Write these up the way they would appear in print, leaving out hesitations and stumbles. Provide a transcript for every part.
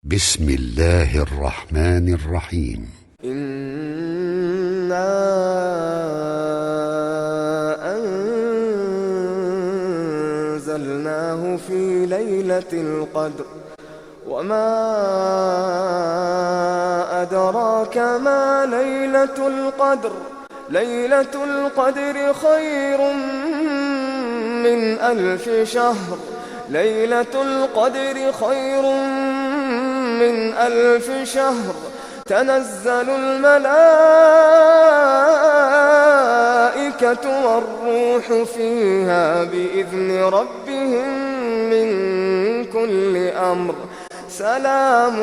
بسم الله الرحمن الرحيم. إنا أنزلناه في ليلة القدر وما أدراك ما ليلة القدر ليلة القدر خير من 1000 شهر ليلة القدر خير من 1000 شهر تنزل الملائكة والروح فيها بإذن ربهم من كل أمر سلام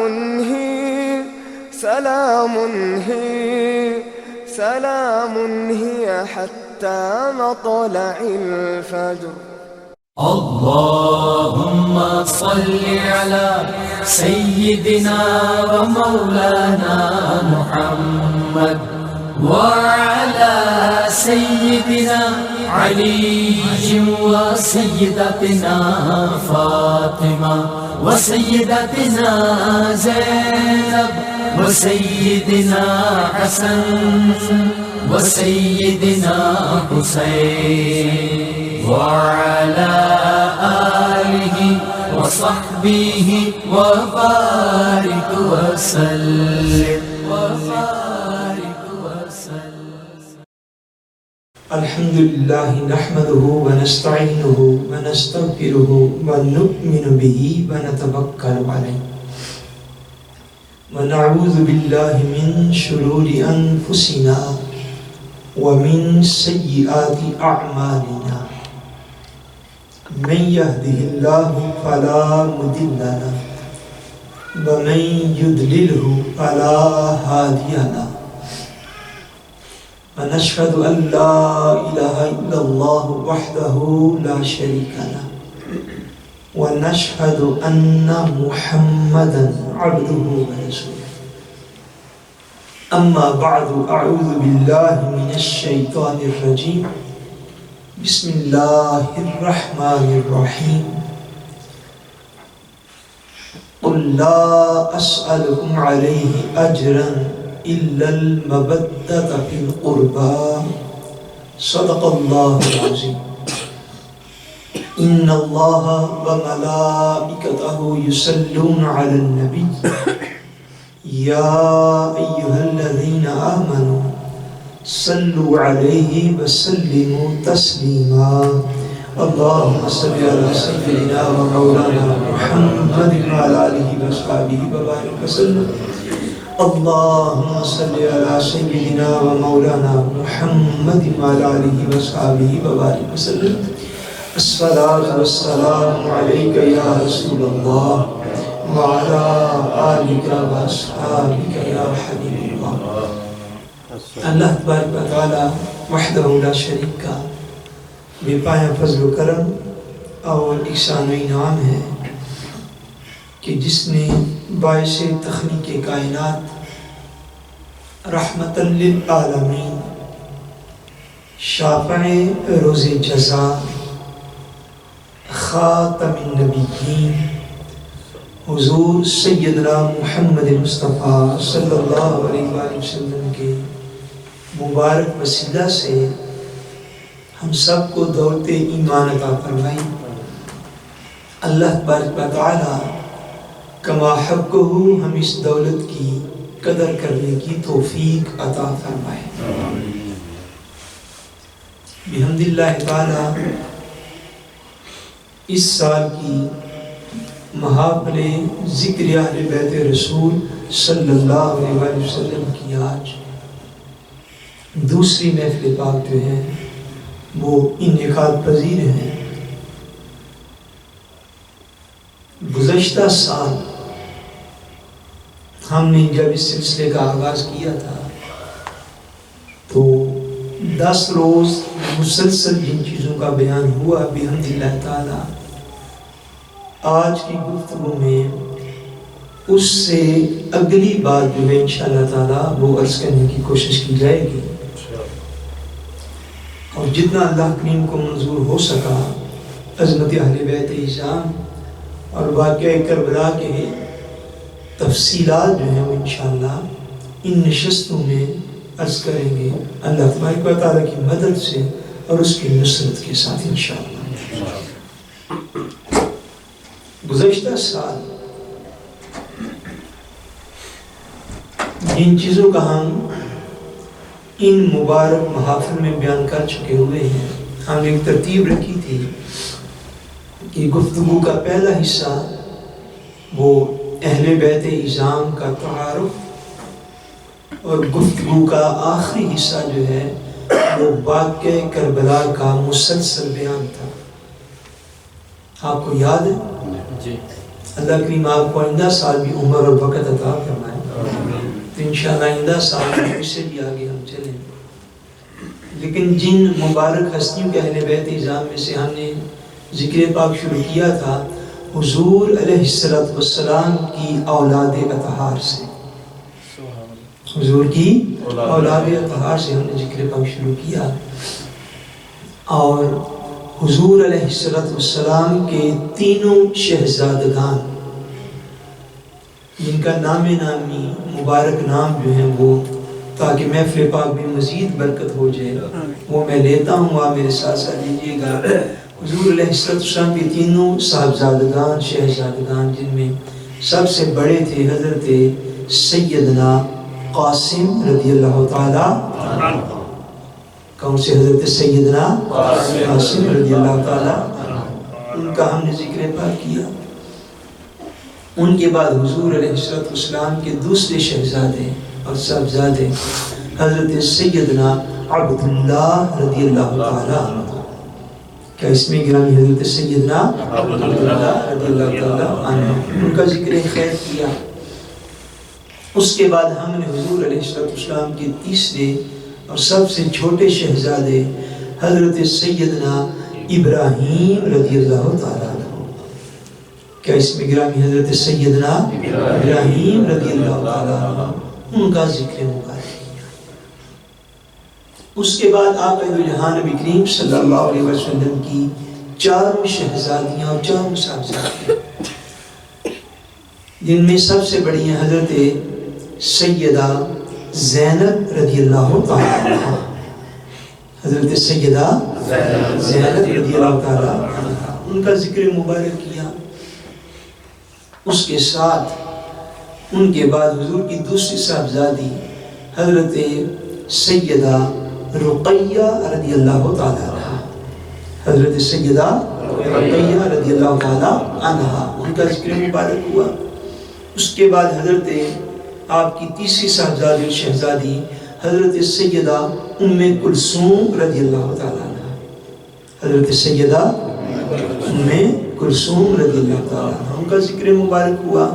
هي حتى مطلع الفجر. اللهم صل على سيدنا ومولانا محمد وعلى سيدنا علي وسيدتنا فاطمة وسيدتنا زينب وسيدنا حسن وسيدنا حسين وعلى آله وصحبه وبارك وسلم الحمد لله نحمده ونستعينه ونستغفره ونؤمن به ونتوكل عليه ونعوذ بالله من شرور أنفسنا ومن سيئات أعمالنا من يهده الله فلا مضل له ومن يضلله فلا هادي له ونشهد أن لا إله إلا الله وحده لا شريك له ونشهد أن محمدا عبده ورسوله. أما بعد أعوذ بالله من الشيطان الرجيم بسم الله الرحمن الرحيم قل لا أسألكم عليه أجرا إلا المودة في القربى صدق الله العظيم. إن الله وملائكته يصلون على النبي يا أيها الذين آمنوا صلوا عليه وسلموا تسليما. اللهم صل على سيدنا ومولانا محمد وعلى آله وصحبه وبارك وسلم. اللهم صل على سيدنا ومولانا محمد وعلى آله وصحبه وبارك وسلم. الصلاة والسلام عليك يا رسول الله وعلى آلك وأصحابك يا حبيب الله. اللہ تبارک و تعالی وحدہ لا شریک کا بے پایہ فضل و کرم اور احسان و انعام ہے کہ جس نے باعث تخلیق کائنات رحمت للعالمین شافع روز جزا خاتم النبیین حضور سیدنا محمد مصطفیٰ صلی اللہ علیہ وآلہ وسلم کے مبارک وسیلہ سے ہم سب کو دولت ایمان عطا فرمائی. اللہ تبارک و تعالی کما حقہ ہم اس دولت کی قدر کرنے کی توفیق عطا فرمائے. بحمد اللہ تعالی اس سال کی محافل ذکر اہل بیت رسول صلی اللہ علیہ وسلم کی آج دوسری محفل پاک جو ہے وہ انعقاد پذیر ہیں. گزشتہ سال ہم نے جب اس سلسلے کا آغاز کیا تھا تو 10 روز مسلسل جن چیزوں کا بیان ہوا بحمد اللہ تعالی آج کی گفتگو میں اس سے اگلی بات جو ہے انشاءاللہ تعالی وہ عرض کرنے کی کوشش کی جائے گی اور جتنا اللہ کریم کو منظور ہو سکا عظمت اہل بیت اعظام اور واقعہ کربلا کے تفصیلات جو ہیں وہ انشاءاللہ ان نشستوں میں عرض کریں گے اللہ تبارک و تعالیٰ کی مدد سے اور اس کی نصرت کے ساتھ انشاءاللہ۔ گزشتہ سال جن چیزوں کا ہم ان مبارک محافل میں بیان کر چکے ہوئے ہیں، ہم نے ایک ترتیب رکھی تھی کہ گفتگو کا پہلا حصہ وہ اہل بیت اعظام کا تعارف، اور گفتگو کا آخری حصہ جو ہے وہ واقعہ کربلا کا مسلسل بیان تھا۔ آپ کو یاد ہے؟ جی اللہ کریم آپ کو آئندہ سال بھی عمر اور وقت عطا فرمائے، تو انشاءاللہ آئندہ سال میں اس سے بھی آگے ہم چلیں۔ لیکن جن مبارک ہستیوں کے اہل بیت اعظام میں سے ہم نے ذکر پاک شروع کیا تھا، حضور علیہ السلام کی اولاد اطہار سے، حضور کی اولاد اطہار سے ہم نے ذکر پاک شروع کیا، اور حضور علیہ السلام کے تینوں شہزادگان جن کا نام نامی مبارک نام جو ہیں وہ، تاکہ محفل پاک میں مزید برکت ہو جائے، وہ میں لیتا ہوں، آپ میرے ساتھ ساتھ لیجیے گا۔ حضور علیہ السلام کے تینوں صاحبزادگان شہزادگان، جن میں سب سے بڑے تھے حضرت سیدنا قاسم رضی اللہ تعالی، کون سے؟ حضرت سیدنا قاسم رضی اللہ تعالی، ان کا ہم نے ذکر پاک کیا۔ ان کے بعد حضور علیہ السلام کے دوسرے شہزادے اور صاحبزادے حضرت سیدنا عبداللہ رضی اللہ تعالی عنہ، کیا اس میں گرامی حضرت سیدنا عبداللہ رضی اللہ تعالی عنہ، ان کا ذکر خیر کیا۔ اس کے بعد ہم نے حضور علیہ السلام کے تیسرے اور سب سے چھوٹے شہزادے حضرت سیدنا ابراہیم رضی اللہ تعالی عنہ، کیا اس میں گرامی حضرت سیدنا ابراہیم رضی اللہ تعالی عنہ، ان کا ذکر مبارک کیا۔ اس کے بعد آقا دو جہان نبی کریم صلی اللہ علیہ وسلم کی چاروں شہزادیاں اور چاروں صاحبزادیاں، جن میں سب سے بڑی ہیں حضرت سیدہ زینب رضی اللہ تعالی عنہ، حضرت سیدہ زینب رضی اللہ تعالی عنہ، ان کا ذکر مبارک کیا۔ اس کے ساتھ ان کے بعد حضور کی دوسری صاحبزادی حضرت سیدہ رقیہ رضی اللہ تعالی عنہ، حضرت سیدہ رقیہ رضی اللہ تعالی عنہ، ان کا ذکر مبارک ہوا۔ اس کے بعد حضرت آپ کی تیسری صاحبزادی اور شہزادی حضرت سیدہ ام کلثوم رضی اللہ تعالی عنہ، حضرت سیدہ ام کلثوم رضی اللہ تعالی عنہ، ان کا ذکر مبارک ہوا۔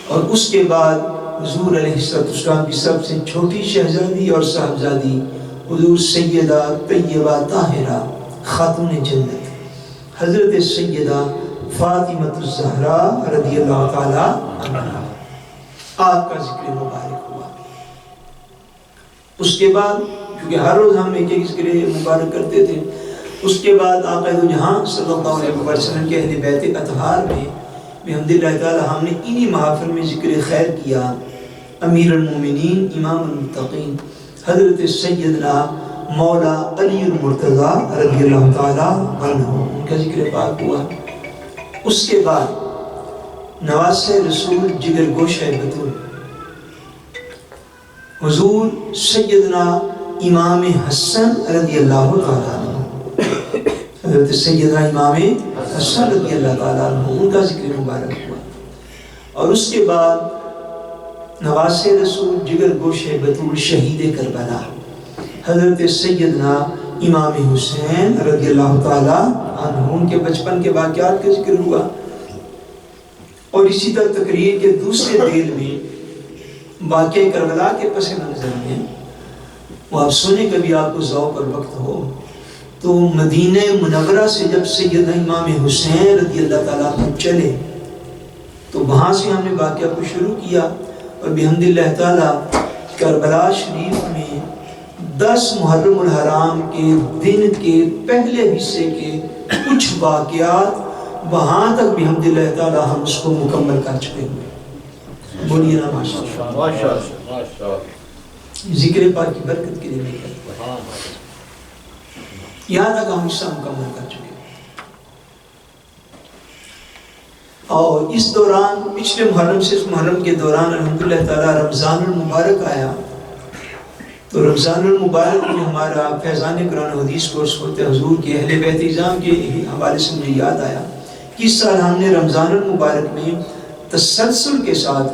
اور اس کے بعد حضور علیہ السلام کی سب سے چھوٹی شہزادی اور صاحبزادی حضور سیدہ طیبہ طاہرہ خاتون جنت حضرت سیدہ فاطمہ الزہرا رضی اللہ تعالی عنہ، آپ کا ذکر مبارک ہوا۔ اس کے بعد کیونکہ ہر روز ہم ایک ایک ذکر مبارک کرتے تھے، اس کے بعد آقا دو جہاں صلی اللہ علیہ وسلم کے اہل بیت اطہار میں بحمداللہ تعالی ہم نے انہی محافل میں ذکر خیر کیا۔ امیر المومنین امام المتقین حضرت سیدنا مولا علی المرتضی رضی اللہ تعالی عنہ، ان کا ذکر پاک ہوا۔ اس کے بعد نواسہ رسول جگر گوشہ بطول حضور سیدنا امام حسن رضی اللہ تعالی عنہ، حضرت سیدنا امام حسن رضی اللہ تعالی عنہ، ان کا ذکر مبارک ہوا۔ اور اس کے بعد نواسہ رسول جگر گوشہ بطول شہید کربلا حضرت سیدنا امام حسین رضی اللہ تعالی عنہ، ان کے بچپن کے واقعات کا ذکر ہوا۔ اور اسی طرح تقریر کے دوسرے دل میں واقعہ کربلا کے پس منظر میں وہ آپ سنیں، کبھی آپ کو ذوق اور وقت ہو تو مدینہ منورہ سے جب سیدنا امام حسین رضی اللہ تعالیٰ عنہ چلے تو وہاں سے ہم نے واقعہ کو شروع کیا، اور بحمداللہ تعالیٰ کربلا شریف میں 10 محرم الحرام کے دن کے پہلے حصے کے کچھ واقعات وہاں تک بحمداللہ تعالیٰ ہم اس کو مکمل کر چکے ہوئے۔ بولیے نا ماشاءاللہ. ذکر پاک کی برکت کے لیے نہیں کرتا. یہاں تک ہم حصہ مکمل کر چکے. اور اس دوران پچھلے محرم سے اس محرم کے دوران الحمدللہ تعالی رمضان المبارک آیا. تو رمضان المبارک میں ہمارا فیضان قرآن و حدیث کورس ہوتے حضور کے اہل بیت اعظام کے حوالے سے مجھے یاد آیا کہ اس سال ہم نے رمضان المبارک میں تسلسل کے ساتھ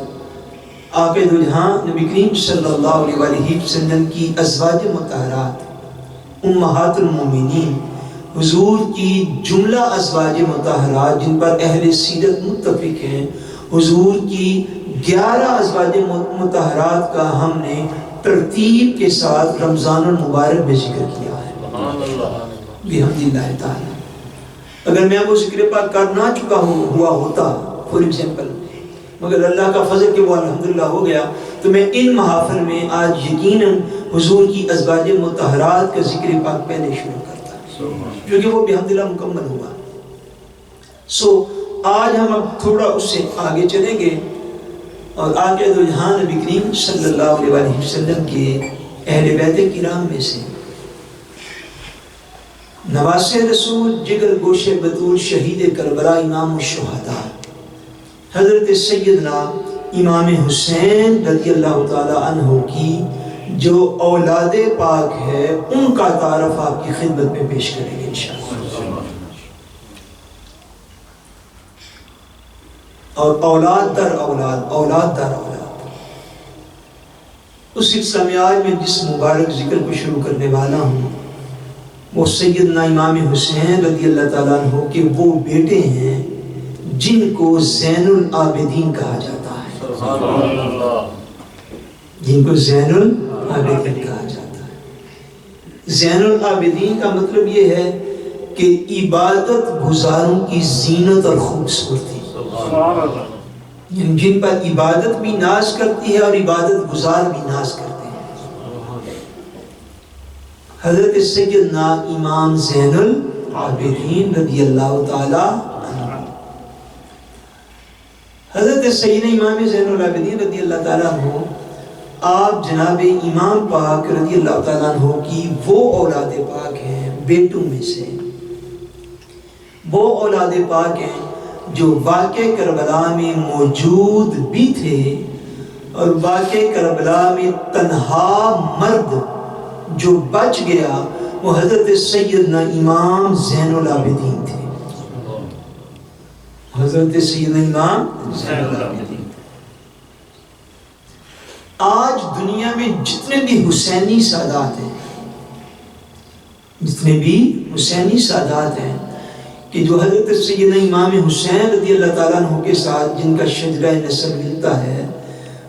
آقا دو جہاں نبی کریم صلی اللہ علیہ وآلہ وسلم کی ازواج مطہرات امہات المومنین حضور کی جملہ ازواج مطہرات جن پر اہل سیرت متفق ہیں، حضور کی 11 ازواج مطہرات کا ہم نے ترتیب کے ساتھ رمضان المبارک میں ذکر کیا ہے بحمداللہ تعالی. اگر میں وہ ذکر پاک کر نہ چکا ہوا ہوتا فور ایگزامپل، مگر اللہ کا فضل کہ وہ الحمدللہ ہو گیا، تو میں ان محافل میں آج یقیناً حضور کی ازواج مطہرات کا ذکر پاک پہلے شروع کرتا جو کہ وہ بحمدللہ مکمل ہوا. آج ہم اب تھوڑا اس سے آگے چلیں گے اور آقا دو جہاں نبی کریم صلی اللہ علیہ وآلہ وسلم کے اہل بیت کرام میں سے نواسے رسول جگر گوش بطول شہید کربلا امام الشہداء حضرت سیدنا امام حسین رضی اللہ تعالی عنہ کی جو اولاد پاک ہے ان کا تعارف آپ کی خدمت میں پیش کریں گے انشاءاللہ. اور اولاد در اولاد، اولاد در اولاد، اس سلسلہ میں آج میں جس مبارک ذکر کو شروع کرنے والا ہوں وہ سیدنا امام حسین رضی اللہ تعالیٰ عنہ کے وہ بیٹے ہیں جن کو زین العابدین کہا جاتا ہے. جن کو زین العابدین کہا جاتا ہے. زین العابدین کا مطلب یہ ہے کہ عبادت گزاروں کی زینت اور خوبصورتی، جن پر عبادت بھی ناز کرتی ہے اور عبادت گزار بھی ناز کرتے ہیں. حضرت سیدنا امام زین العابدین رضی اللہ تعالی عنہ. حضرت سیدنا امام زین العابدین رضی اللہ تعالی عنہ آپ جناب امام پاک رضی اللہ تعالی عنہ کی وہ اولاد پاک ہیں، بیٹوں میں سے وہ اولاد پاک ہیں جو واقع کربلا میں موجود بھی تھے، اور واقع کربلا میں تنہا مرد جو بچ گیا وہ حضرت سیدنا امام زین العابدین تھے. حضرت سیدنا امام زین العابدین. آج دنیا میں جتنے بھی حسینی سادات ہیں، جتنے بھی حسینی سادات ہیں کہ جو حضرت سیدنا امام حسین رضی اللہ تعالیٰ عنہ کے ساتھ جن کا شجرہ نسب ملتا ہے،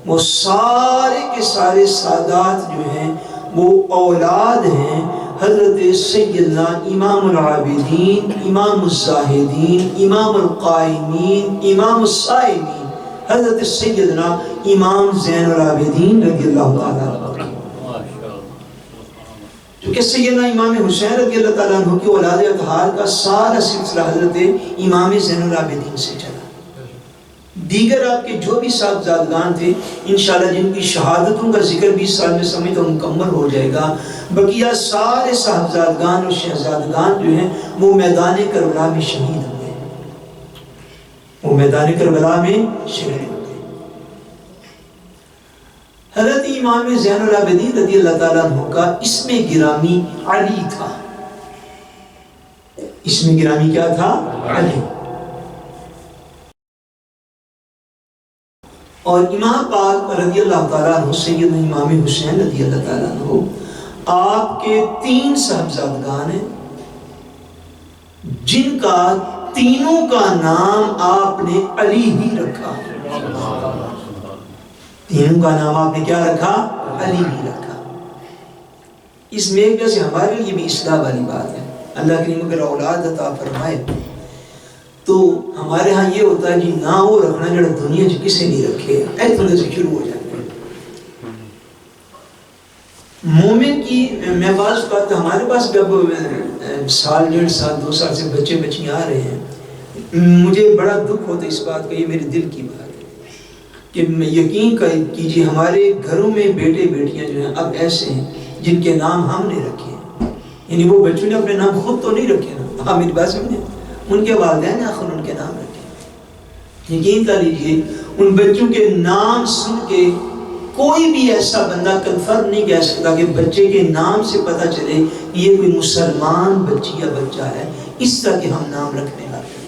وہ سارے کے سارے سادات جو ہیں وہ اولاد ہیں حضرت سیدنا امام العابدین، امام الزاہدین، امام القائمین، امام الصائمین، حضرت سیدنا امام زین العابدین رضی اللہ تعالیٰ عنہ. کیونکہ سیدنا امام حسین رضی اللہ تعالیٰ عنہ کی اولاد اطہار کا سارا سلسلہ حضرت امام زین العابدین سے چلا. دیگر آپ کے جو بھی صاحبزادگان تھے انشاءاللہ جن کی شہادتوں کا ذکر 20 سال میں سمجھ تو مکمل ہو جائے گا، بقیہ سارے صاحبزادگان اور شہزادگان جو ہیں وہ میدان کربلا میں شہید ہوئے. وہ میدان کربلا میں شہید ہوئے. حضرت امام زین العابدین رضی اللہ تعالیٰ عنہ کا اسم گرامی علی تھا. اسم گرامی کیا تھا؟ علی. اور امام پاک رضی اللہ تعالیٰ عنہ سیدنا امام حسین رضی اللہ تعالیٰ عنہ آپ کے 3 صاحبزادگان ہیں جن کا تینوں کا نام آپ نے علی ہی رکھا. تینوں کا نام آپ نے کیا رکھا؟ علی ہی رکھا. اس میں ایک جیسے ہمارے لیے بھی اصلاح والی بات ہے. اللہ کریم اگر اولاد عطا فرمائے تو ہمارے ہاں یہ ہوتا ہے جی نہ وہ رکھنا جڑا دنیا سے کسے نہیں رکھے، ایسے تھوڑے سے شروع ہو جاتے ہیں. مومن کی میں بعض بات ہمارے پاس بھی اب سال 1.5 سال 2 سال سے بچے بچیاں آ رہے ہیں، مجھے بڑا دکھ ہوتا ہے اس بات کا، یہ میرے دل کی بات ہے. کہ یقین کیجیے ہمارے گھروں میں بیٹے بیٹیاں جو ہیں اب ایسے ہیں جن کے نام ہم نے رکھے ہیں، یعنی وہ بچوں نے اپنے نام خود تو نہیں رکھے نا، ہاں میری بات سمجھے، ان کے والدین نے آخر ان کے نام رکھے۔ یقین کر لیجیے ان بچوں کے نام سن کے کوئی بھی ایسا بندہ کنفرم نہیں کہہ سکتا کہ بچے کے نام سے پتہ چلے یہ کوئی مسلمان بچی یا بچہ ہے، اس طرح کے ہم نام رکھنے لگے۔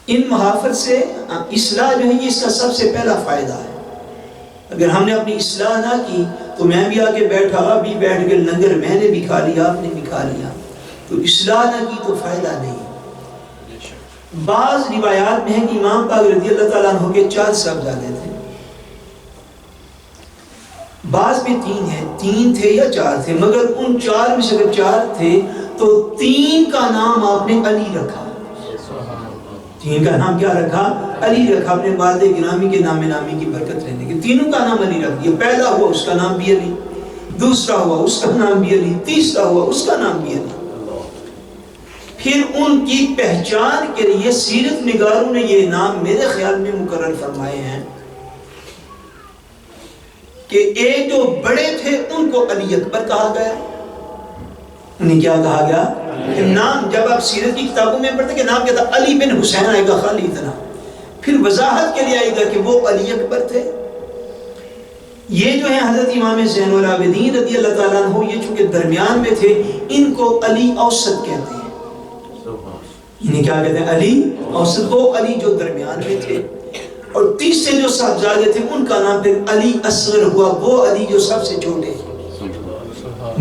ان محافظ سے اصلاح جو ہے یہ اس کا سب سے پہلا فائدہ ہے۔ اگر ہم نے اپنی اصلاح نہ کی تو میں بھی آگے بیٹھا، آپ بھی بیٹھ کے لنگر میں نے بھی کھا لیا، آپ نے بھی کھا لیا، تو اصلاح نہ کی تو فائدہ نہیں۔ بعض روایات میں ہے کہ امام پاک رضی اللہ تعالیٰ عنہ کے 4 صاحبزادے تھے، بعض میں 3 ہیں، 3 تھے یا 4 تھے، مگر ان 4 میں سے اگر 4 تھے تو 3 کا نام آپ نے علی رکھا۔ 3 کا نام کیا رکھا؟ علی رکھا، اپنے والد گرامی کے نام نامی کی برکت لینے کے۔ تینوں کا نام علی رکھ دیا، پہلا ہوا اس کا نام بھی علی، دوسرا ہوا اس کا نام بھی علی، تیسرا ہوا اس کا نام بھی علی۔ پھر ان کی پہچان کے لیے سیرت نگاروں نے یہ نام میرے خیال میں مقرر فرمائے ہیں کہ ایک جو بڑے تھے ان کو علی اکبر کہا گیا، انہیں کیا کہا گیا؟ نام جب آپ سیرت کی کتابوں میں پڑھتے کہ نام کیا تھا؟ علی بن حسین آئے گا، خالی اتنا، پھر وضاحت کے لیے آئے گا کہ وہ علی اکبر تھے۔ یہ جو ہیں حضرت امام زین العابدین رضی اللہ تعالیٰ عنہ، یہ چونکہ درمیان میں تھے، ان کو علی اوسط کہتے ہیں۔ انہیں کیا کہتے ہیں؟ علی اوسط، وہ علی جو درمیان میں تھے۔ اور تیسرے جو صاحبزادے تھے ان کا نام پھر علی اصغر ہوا، وہ علی جو سب سے چھوٹے ہیں،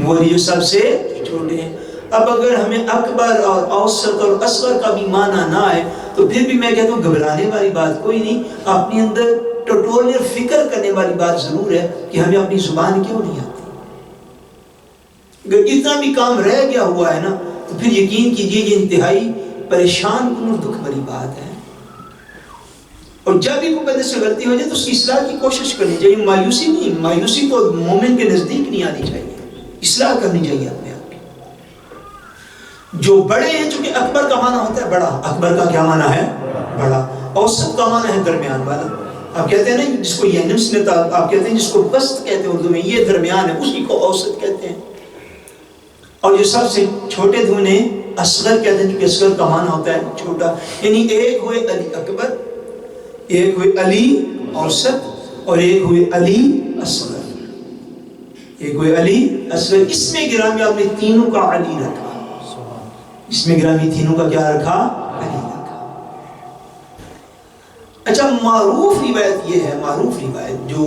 وہ علی جو سب سے چھوٹے ہیں۔ اب اگر ہمیں اکبر اور اوسط اور اصغر کا بھی معنی نہ آئے تو پھر بھی میں کہتا ہوں گھبرانے والی بات کوئی نہیں، اپنی اندر ٹوٹوریل فکر کرنے والی بات ضرور ہے کہ ہمیں اپنی زبان کیوں نہیں آتی۔ اگر اتنا بھی کام رہ گیا ہوا ہے نا تو پھر یقین کیجئے یہ انتہائی پریشان کن اور دکھ بھری بات ہے۔ اور جب بھی کوئی بندے سے غلطی ہو جائے تو اس کی اصلاح کی کوشش کرنی چاہیے، مایوسی نہیں، مایوسی تو مومن کے نزدیک نہیں آنی چاہیے، اصلاح کرنی چاہیے اپنے آپ کی۔ جو بڑے ہیں، چونکہ اکبر کا معنی ہوتا ہے بڑا، اکبر کا کیا معنی ہے؟ بڑا۔ اوسط کا معنی ہے درمیان والا۔ آپ کہتے ہیں نا جس کو یینمس نے، آپ کہتے ہیں جس کو وسط کہتے ہیں اردو میں، یہ درمیان ہے، اسی کو اوسط کہتے ہیں۔ اور جو سب سے چھوٹے تھے انہیں اصغر کہتے ہیں، کیونکہ اصغر کا معنی ہوتا ہے چھوٹا۔ یعنی ایک ہوئے علی اکبر، ایک ہوئے علی اوسط، اور ایک ہوئے علی اصغر، ایک ہوئے علی اصغر۔ اس میں گرامی آپ نے تینوں کا علی رکھا، اس میں گرامی تینوں کا کیا رکھا؟ علی رکھا۔ اچھا، معروف روایت یہ ہے، معروف روایت جو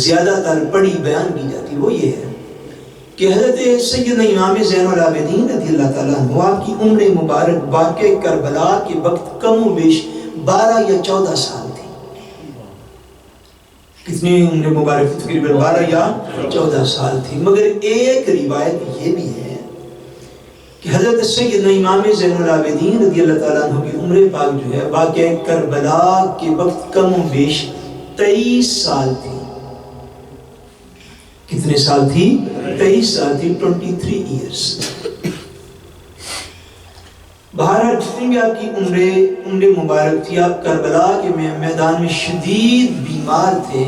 زیادہ تر پڑھی بیان کی جاتی وہ یہ ہے کہ حضرت سیدنا امام زین العابدین رضی اللہ تعالیٰ عنہ، آپ کی عمر مبارک واقع کربلا کے وقت کم و بیش 12 یا 14 سال تھی۔ کتنی عمر مبارک؟ تقریباً 12 یا 14 سال تھی۔ مگر ایک روایت یہ بھی ہے کہ حضرت سیدنا امام زین العابدین رضی اللہ تعالیٰ عنہ کی عمر پاک جو ہے واقع کربلا کے وقت کم و بیش 23 سال تھی۔ کتنے سال تھی؟ 23 سال تھی، 23 ایئرز۔ بہرحال جتنی بھی آپ کی عمر مبارک تھی، آپ کربلا کے میدان میں شدید بیمار تھے۔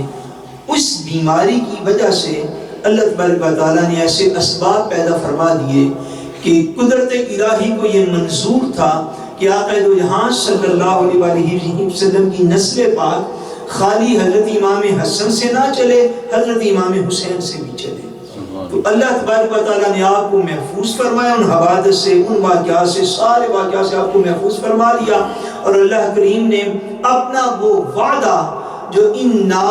اس بیماری کی وجہ سے اللہ تبارک و تعالیٰ نے ایسے اسباب پیدا فرما دیے کہ قدرت الہی کو یہ منظور تھا کہ آقا دو جہاں صلی اللہ علیہ وسلم کی نسل پاک خالی حضرت امام حسن سے نہ چلے، حضرت امام حسین سے بھی چلے۔ تو اللہ تبارک و تعالیٰ نے آپ کو محفوظ فرمایا ان حوادث سے، ان واقعات سے، سارے واقعات سے آپ کو محفوظ فرما لیا۔ اور اللہ کریم نے اپنا وہ وعدہ جو انا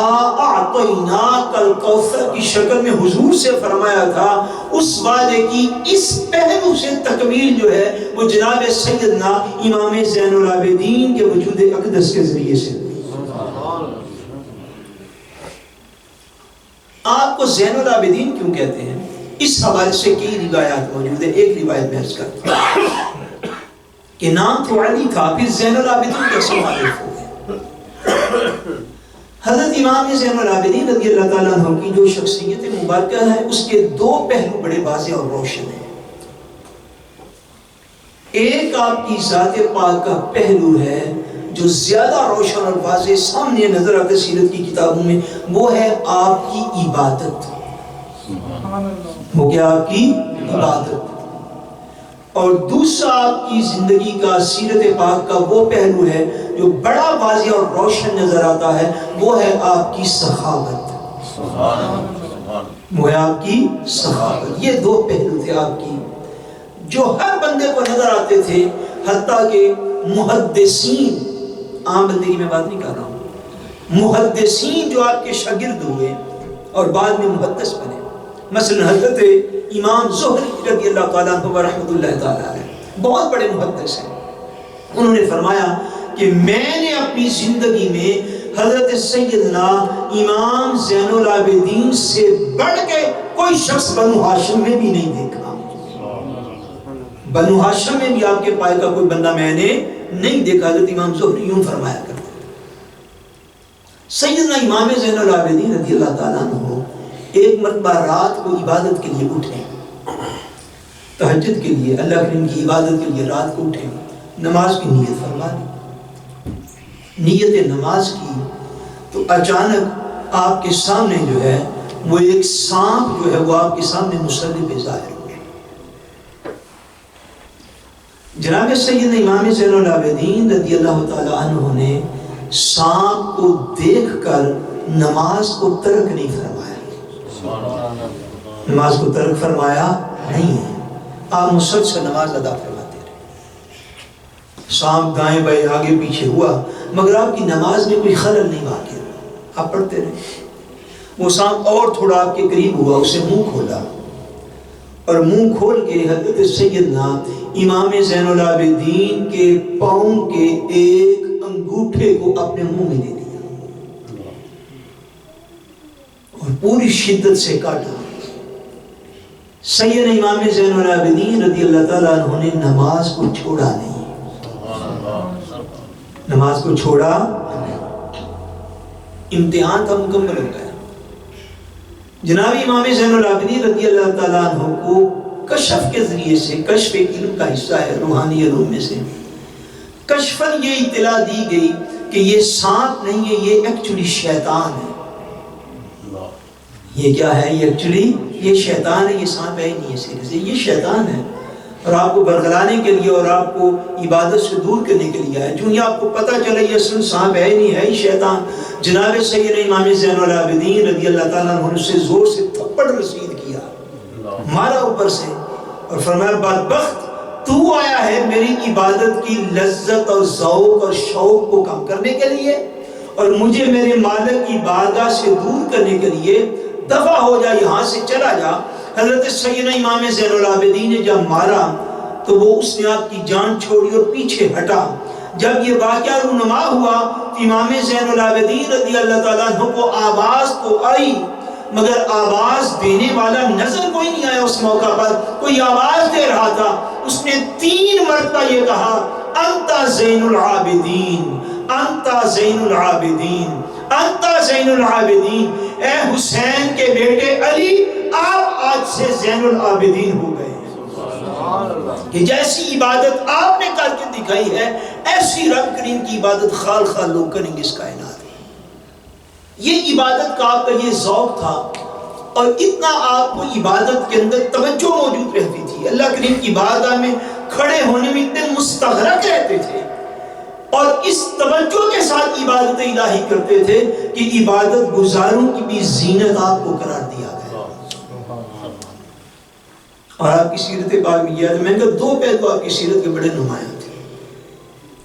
اعطیناک الکوثر کی شکل میں حضور سے فرمایا تھا، اس وعدے کی اس پہلو سے تکمیل جو ہے وہ جناب سیدنا امام زین العابدین کے وجود اقدس کے ذریعے سے۔ آپ کو زین العابدین کیوں کہتے ہیں؟ اس حوالے سے کئی روایات موجود ہیں۔ ایک روایت میں عرض کرتا ہوں کہ نام تو علی تھا، پھر زین العابدین کیسے معروف ہو گئے؟ حضرت امام زین العابدین رضی اللہ تعالیٰ عنہ کی جو شخصیت مبارکہ ہے اس کے 2 پہلو بڑے واضح اور روشن ہیں۔ ایک آپ کی ذات پاک کا پہلو ہے جو زیادہ روشن اور واضح سامنے نظر آتے سیرت کی کتابوں میں، وہ ہے آپ کی عبادت. وہ کیا؟ آپ کی عبادت. اور دوسرا آپ کی زندگی کا، سیرت پاک کا وہ پہلو ہے جو بڑا واضح اور روشن نظر آتا ہے، وہ ہے آپ کی سخاوت. وہ ہے آپ کی سخاوت. یہ دو پہلو تھے آپ کی جو ہر بندے کو نظر آتے تھے، حتیٰ کہ محدثین، عام بندے کی میں بات نہیں کر رہا ہوں، محدثین جو آپ کے شاگرد ہوئے اور بعد میں محدث بنے، مثلا حضرت امام زہری رضی اللہ تعالیٰ عنہ و رحمۃ اللہ تعالیٰ علیہ، بہت بڑے محدث ہیں. انہوں نے فرمایا کہ میں نے اپنی زندگی میں حضرت سیدنا امام زین العابدین سے بڑھ کے کوئی شخص بنو ہاشم میں بھی نہیں دیکھا. بنو ہاشم میں بھی آپ کے پائے کا کوئی بندہ میں نے نہیں دیکھا. حضرت امام زہری یوں فرمایا کرتے. سیدنا امام زین العابدین رضی اللہ تعالیٰ عنہ ایک مرتبہ رات کو عبادت کے لیے اٹھے، تہجد کے لیے، اللہ کے دین کی عبادت کے لیے رات کو اٹھے، نماز کی نیت فرما لی. نیت نماز کی تو اچانک آپ کے سامنے جو ہے وہ ایک سانپ جو ہے وہ آپ کے سامنے مصلی پہ ظاہر ہو گیا. جناب سیدنا امام زین العابدین رضی اللہ تعالی عنہ نے سانپ کو دیکھ کر نماز کو ترک نہیں فرمایا. نماز کو ترک فرمایا نہیں ہے. آپ مسلسل نماز ادا فرماتے رہے. سانپ دائیں بائیں آگے پیچھے ہوا مگر آپ کی نماز میں کوئی خلل نہیں واقع ہوا. آپ پڑھتے رہے. وہ سانپ اور تھوڑا آپ کے قریب ہوا، اسے منہ کھولا اور منہ کھول کے حضرت سیدنا امام زین العابدین کے پاؤں کے ایک انگوٹھے کو اپنے منہ میں دے دیا اور پوری شدت سے کاٹا. سیدنا امام زین العابدین رضی اللہ تعالیٰ عنہ نے نماز کو چھوڑا نہیں. نماز کو چھوڑا. امتحان تھا مکمل ہو گیا. جناب امام زین العابدین رضی اللہ تعالیٰ عنہ کو کشف کے ذریعے سے، کشف ایک علم کا حصہ ہے روحانی علوم میں سے، کشفاً یہ اطلاع دی گئی کہ یہ سانپ نہیں ہے، یہ ایکچولی شیطان ہے. یہ کیا ہے؟ یہ ایکچولی یہ شیطان ہے. یہ سانپ ہے نہیں، سیدھے سے یہ شیطان ہے اور آپ کو برگلانے کے لیے اور آپ کو عبادت سے دور کرنے کے لیے ہے. جو ہی آپ کو پتہ چلا یہ اصل سانپ ہے نہیں ہے، یہ شیطان. جناب سیدنا امام زین العابدین رضی اللہ تعالیٰ عنہ نے اسے زور سے تھپڑ رسید کیا، مارا اوپر سے اور فرمایا بدبخت، تو آیا ہے میری عبادت کی لذت اور ذوق اور شوق کو کم کرنے کے لیے اور مجھے میرے مالک کی بارگاہ سے دور کرنے کے لیے. دفع ہو جا، یہاں سے چلا جا. حضرت سیدنا امام زین العابدین نے جب مارا تو وہ اس نے آپ کی جان چھوڑی اور پیچھے ہٹا. جب یہ واقعہ رونما ہوا تو امام زین العابدین رضی اللہ تعالیٰ عنہ کو آواز تو آئی مگر آواز دینے والا نظر کوئی نہیں آیا. اس موقع پر کوئی آواز دے رہا تھا. اس نے 3 مرتبہ یہ کہا انت زین العابدین، انت زین العابدین، انت زین العابدین. اے حسین کے بیٹے علی، آپ آج سے زین العابدین ہو گئے. کہ جیسی عبادت آپ نے کر کے دکھائی ہے ایسی رب کریم کی عبادت خال خال لوگ کریں گے اس کائنات میں. یہ عبادت کا آپ کا یہ ذوق تھا اور اتنا آپ کو عبادت کے اندر توجہ موجود رہتی تھی. اللہ کریم کی بارگاہ میں کھڑے ہونے میں اتنے مستغرق رہتے تھے اور اس توجہ کے ساتھ عبادت الہی کرتے تھے کہ عبادت گزاروں کی بھی زینت آپ کو قرار دیا گیا. اور آپ کی سیرت پاک میں یہ ہے، میں کہا 2 پہلو آپ کی سیرت کے بڑے نمایاں تھے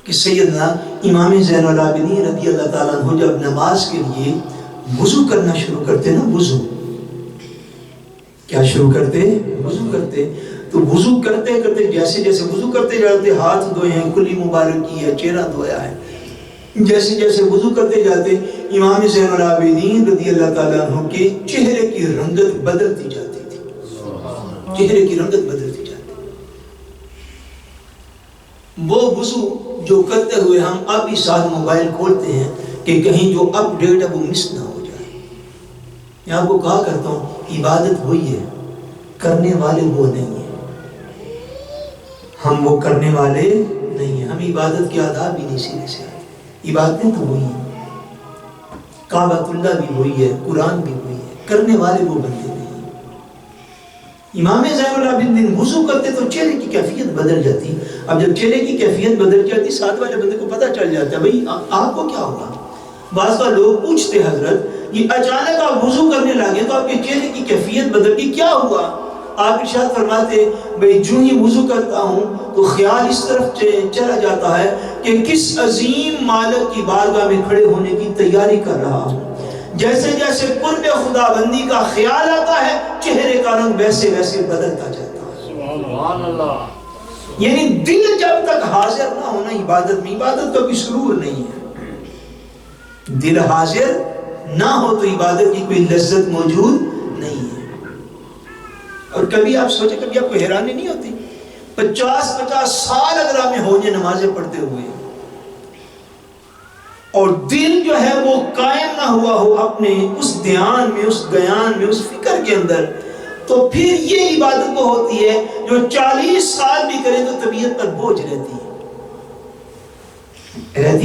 کہ سیدنا امام زین العابدین رضی اللہ تعالیٰ عنہ جب نماز کے لیے وضو کرنا شروع کرتے نا، وضو کیا شروع کرتے؟ وضو کرتے. تو وضو کرتے کرتے جیسے جیسے وضو کرتے جاتے، ہاتھ دھوئے ہیں، کلی مبارک کی ہے، چہرہ دھویا ہے، جیسے جیسے وضو کرتے جاتے امام زین العابدین رضی اللہ تعالیٰ عنہ کے چہرے کی رنگت بدلتی جاتی تھی. چہرے کی رنگت بدلتی جاتی. وہ وضو جو کرتے ہوئے ہم اب ہی ساتھ موبائل کھولتے ہیں کہ کہیں جو اپ ڈیٹ ہے وہ مس نہ ہو جائے. میں آپ کو کہا کرتا ہوں عبادت وہی ہے، کرنے والے وہ نہیں ہیں. ہم وہ کرنے والے نہیں ہیں. ہم عبادت کے آداب بھی نہیں سیکھے سے. عبادتیں تو وہی ہیں، کعبۃ اللہ بھی وہی ہے، قرآن بھی وہی ہے، کرنے والے وہ بندے نہیں۔ امام زین العابدین وضو کرتے تو چہرے کی کیفیت بدل جاتی، اب جب چہرے کی کیفیت بدل جاتی ساتھ والے بندے کو پتہ چل جاتا ہے بھئی آپ کو کیا ہوگا۔ بعض کا لوگ پوچھتے حضرت یہ اچانک آپ وضو کرنے لگے تو آپ کے چہرے کی کیفیت بدل گئی، کیا ہوا؟ آپ ارشاد فرماتے بھئی جو ہی وضو کرتا ہوں تو خیال اس طرف چلا جاتا ہے کہ کس عظیم مالک کی بارگاہ میں کھڑے ہونے کی تیاری کر رہا ہوں، جیسے جیسے قرب خدا بندی کا خیال آتا ہے چہرے کا رنگ ویسے ویسے بدلتا جاتا ہے۔ سبحان اللہ۔ یعنی دل جب تک حاضر نہ ہونا عبادت میں، عبادت کا کوئی سرور نہیں ہے۔ دل حاضر نہ ہو تو عبادت کی کوئی لذت موجود نہیں ہے۔ اور کبھی آپ سوچیں، کبھی آپ کو حیرانی نہیں ہوتی 50 سال اگر آپ نے ہو جائے نمازیں پڑھتے ہوئے اور دل جو ہے وہ قائم نہ ہوا ہو اپنے اس دھیان میں، اس گیان میں، اس فکر کے اندر، تو پھر یہ عبادت وہ ہوتی ہے جو 40 سال بھی کرے تو طبیعت پر بوجھ رہتی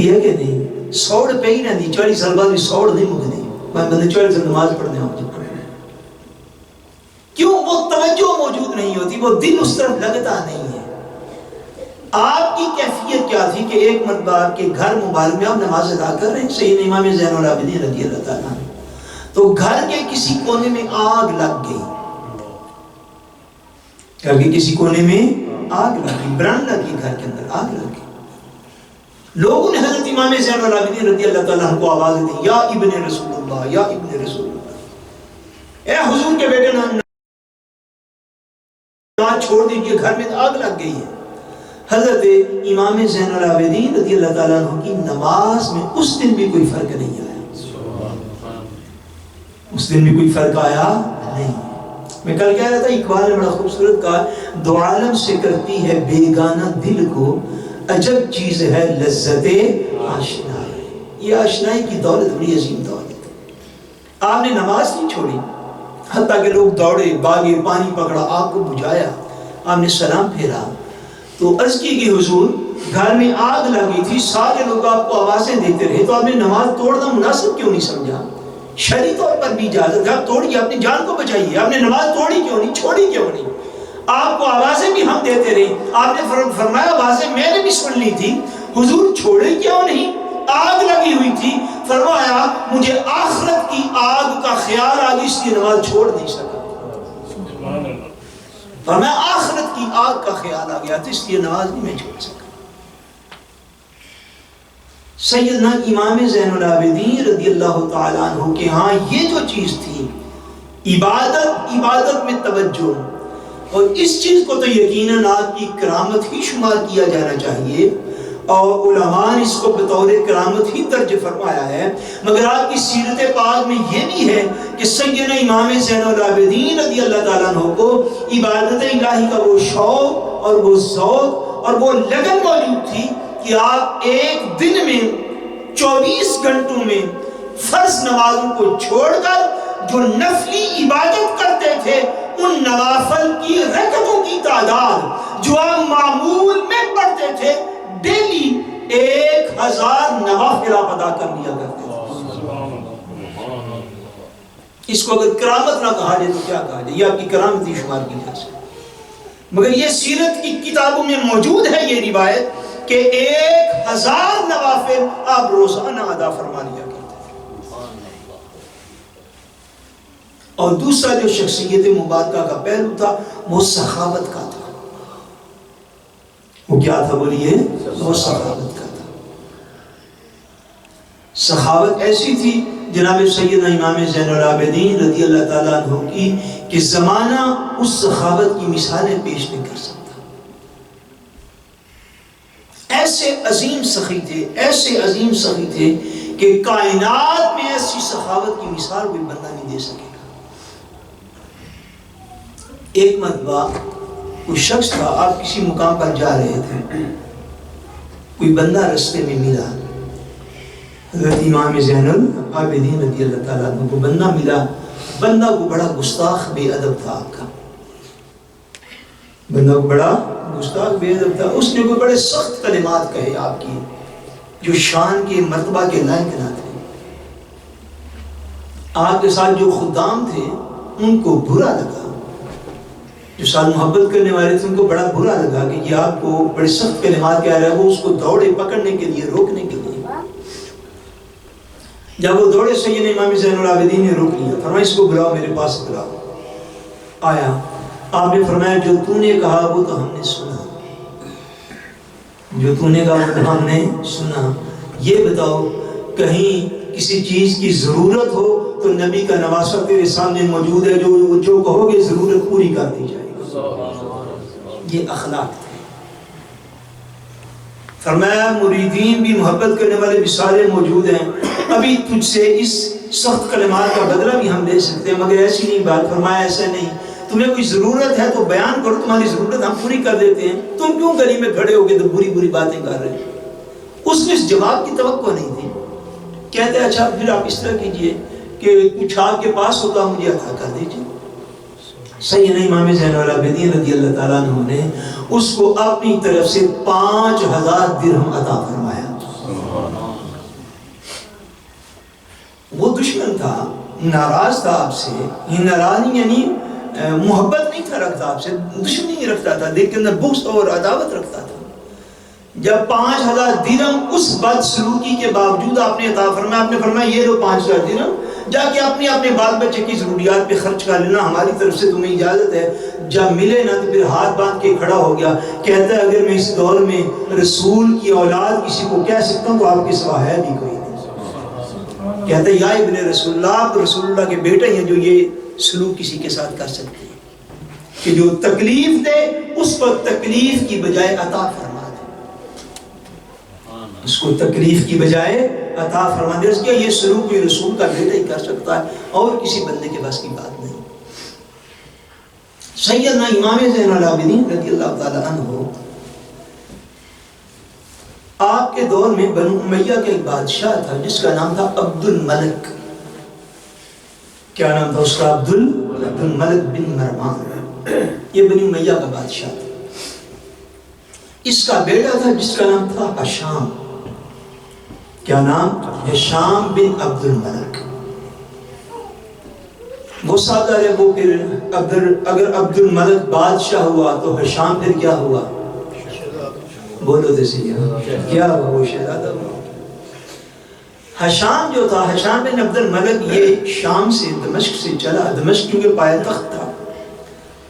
ہے کہ نہیں؟ سوڑ پہ ہی رہتی، 40 سال بعد بھی سوڑ نہیں مکتی، میں بندے 40 سال نماز پڑھنے ہوں جب پڑھنے، کیوں؟ وہ توجہ موجود نہیں ہوتی، وہ دل اس طرف لگتا نہیں ہے۔ آپ کی کیفیت کیا تھی کہ ایک مرتبہ آپ کے گھر مبارک میں آپ نماز ادا کر رہے ہیں، سیدنا امام زین العابدین رضی اللہ تعالیٰ عنہ، تو گھر کے کسی کونے میں آگ لگ گئی، گھر کے کسی کونے میں آگ لگ گئی، برن لگی، گھر کے اندر آگ لگ گئی۔ لوگوں نے حضرت امام زین العابدین رضی اللہ تعالیٰ عنہ کو آواز دی، یا ابن رسول اللہ، یا ابن رسول اللہ، اے حضور کے بیٹے نماز چھوڑ دیجئے، گھر میں آگ لگ گئی ہے۔ حضرت امام زین العابدین رضی اللہ تعالیٰ عنہ کی نماز میں اس دن بھی کوئی فرق نہیں آیا، اس دن بھی کوئی فرق آیا نہیں۔ میں کل کہہ رہا تھا، اقبال نے بڑا خوبصورت کہا، دو عالم سے کرتی ہے بیگانہ دل کو، عجب چیز ہے لذت آشنائی۔ یہ آشنائی کی دولت بڑی عظیم دولت ہے۔ آپ نے نماز نہیں چھوڑی، حتیٰ کہ لوگ دوڑے بھاگے، پانی پکڑا، آگ کو بجھایا، آپ نے سلام پھیرا تو عرض کی کہ حضور گھر میں آگ لگی تھی، سارے لوگ آپ کو آوازیں دیتے رہے، تو آپ نے نماز توڑنا مناسب کیوں نہیں سمجھا؟ شرعی طور پر بھی اجازت ہے، آپ توڑیے، اپنی جان کو بچائیے، آپ نے نماز توڑی کیوں نہیں، چھوڑی کیوں نہیں؟ آپ کو آوازیں بھی ہم دیتے رہے، آپ نے فرمایا آوازیں میں نے بھی سن لی تھی، حضور چھوڑے کیوں نہیں؟ آگ لگی ہوئی تھی، فرمایا مجھے آخرت کی آگ کا خیال آ گیا، اس لیے نماز چھوڑ نہیں سکا۔ فرمایا آخرت کی آگ کا خیال آ گیا تو اس لیے نماز نہیں میں چھوڑ سکا۔ سیدنا امام زین العابدین رضی اللہ تعالیٰ عنہ کہ ہاں یہ جو چیز تھی عبادت میں توجہ، اور اس چیز کو تو یقیناً آپ کی کرامت ہی شمار کیا جانا چاہیے، اور علماء نے اس کو بطور کرامت ہی درج فرمایا ہے، مگر آپ کی سیرت پاک میں یہ بھی ہے کہ سیدنا امام زین العابدین رضی اللہ تعالیٰ عنہ کو عبادت الہی کا وہ شوق اور وہ ذوق اور وہ لگن موجود تھی کہ آپ ایک دن میں 24 گھنٹوں میں فرض نمازوں کو چھوڑ کر جو نفلی عبادت کرتے تھے ان نوافل کی رکعتوں کی تعداد جو آپ معمول میں پڑھتے تھے ڈیلی 1000 نوافل آپ ادا کر لیا کرتے تھے۔ اس کو اگر کرامت نہ کہا جائے تو کیا کہا جائے؟ یہ آپ کی کرامت ہی شمار کی جا سکتی، مگر یہ سیرت کی کتابوں میں موجود ہے یہ روایت کہ 1000 نوافل آپ روزانہ ادا فرما لیا کرتے تھے۔ اور دوسرا جو شخصیت مبارکہ کا پہلو تھا وہ سخاوت کا تھا۔ وہ کیا تھا بولیے؟ وہ سخاوت کا تھا۔ سخاوت ایسی تھی جناب سیدنا امام زین العابدین رضی اللہ تعالیٰ عنہ کی کہ زمانہ اس سخاوت کی مثالیں پیش نہیں کر سکتا۔ ایسے عظیم سخی تھے، ایسے عظیم سخی تھے کہ کائنات میں ایسی سخاوت کی مثال کوئی بندہ نہیں دے سکے گا۔ ایک مرتبہ کوئی شخص تھا، آپ کسی مقام پر جا رہے تھے، کوئی بندہ رستے میں ملا، حضرت امام زین العابدین رضی اللہ تعالیٰ عنہ کو بندہ ملا، بندہ کو بڑا گستاخ بے ادب تھا، آپ کا بندہ کو بڑا گستاخ بے ادب تھا، اس نے کوئی بڑے سخت کلمات کہے آپ کی، جو شان کے مرتبہ کے لائق نہ تھے. آپ کے ساتھ جو خدام تھے ان کو برا لگا، جو ساتھ محبت کرنے والے تھے ان کو بڑا برا لگا کہ یہ آپ کو بڑے سخت کلمات کہہ رہا ہے. وہ اس کو دوڑے پکڑنے کے لیے، روکنے کے لیے. جب وہ دوڑے سیدنا امام زین العابدین نے روک لیا، فرمایا اس کو بلاؤ، میرے پاس بلاؤ. آیا، آپ نے فرمایا جو تو نے کہا وہ تو ہم نے سنا، جو تو نے کہا وہ تو ہم نے سنا. یہ بتاؤ کہیں کسی چیز کی ضرورت ہو تو نبی کا نواسہ تیرے سامنے موجود ہے، جو کہو گے ضرورت پوری کر دی جائے گی. یہ اخلاق تھے. فرمایا مریدین بھی، محبت کرنے والے بھی سارے موجود ہیں. ابھی تجھ سے اس سخت کلمات کا بدلہ بھی ہم لے سکتے ہیں، مگر ایسی نہیں بات. فرمایا ایسا نہیں، تمہیں کوئی ضرورت ہے تو بیان کرو، تمہاری ضرورت ہم پوری کر دیتے ہیں. تم کیوں گلی میں کھڑے ہو گے تو بری بری باتیں کر رہے ہیں؟ اس نے اس جواب کی توقع نہیں تھی. کہتے ہیں اچھا پھر آپ اس طرح کیجئے کہ کچھ آپ کے پاس ہوتا مجھے عطا کر دیجئے. سیدنا امام زین العابدین رضی اللہ تعالیٰ عنہ نے اس کو اپنی طرف سے 5000 درہم عطا فرمایا. وہ دشمن تھا، ناراض تھا آپ سے. یہ ناراض نہیں یعنی محبت نہیں تھا رکھتا آپ سے، دشمنی نہیں رکھتا تھا، دل کے اندر بغض اور عداوت رکھتا تھا. جب 5000 درہم اس بد سلوکی کے باوجود آپ نے عطا فرمایا، آپ نے فرمایا یہ لو 5000 درہم، جا کے اپنے بال بچے کی ضروریات پہ خرچ کر لینا، ہماری طرف سے تمہیں اجازت ہے. جب ملے نا تو پھر ہاتھ باندھ کے کھڑا ہو گیا. کہتا ہے اگر میں اس دور میں رسول کی اولاد کسی کو کہہ سکتا ہوں تو آپ کے سوا ہے بھی کوئی نہیں. کہتا ہے یا ابن رسول اللہ، آپ رسول اللہ کے بیٹے ہیں جو یہ سلوک کسی کے ساتھ کر سکتے ہیں کہ جو تکلیف دے اس پر تکلیف کی بجائے عطا فرما دے. اس کو تکلیف کی بجائے عطا فرما دے. اس کے یہ سلوک کوئی رسول کا بیٹا ہی کر سکتا ہے اور کسی بندے کے بس کی بات نہیں. سیدنا امام زین العابدین رضی اللہ تعالی عنہ، آپ کے دور میں بنو امیہ کا ایک بادشاہ تھا جس کا نام تھا عبد الملک. کیا نام تھا اس کا؟ عبد الملک بن مروان. یہ بنو امیہ کا بادشاہ تھا. اس کا بیٹا تھا جس کا نام تھا ہشام. کیا نام؟ ہشام بن عبد الملک. وہ سادہ ہے وہ پھر اگر عبد الملک بادشاہ ہوا تو ہشام پھر کیا ہوا؟ بولو تو صحیح کیا ہوا؟ وہ شہزادہ ہوا. ہشام جو تھا، ہشام بن عبد الملک، یہ شام سے دمشق سے چلا. دمشق کیونکہ پائے تخت تھا.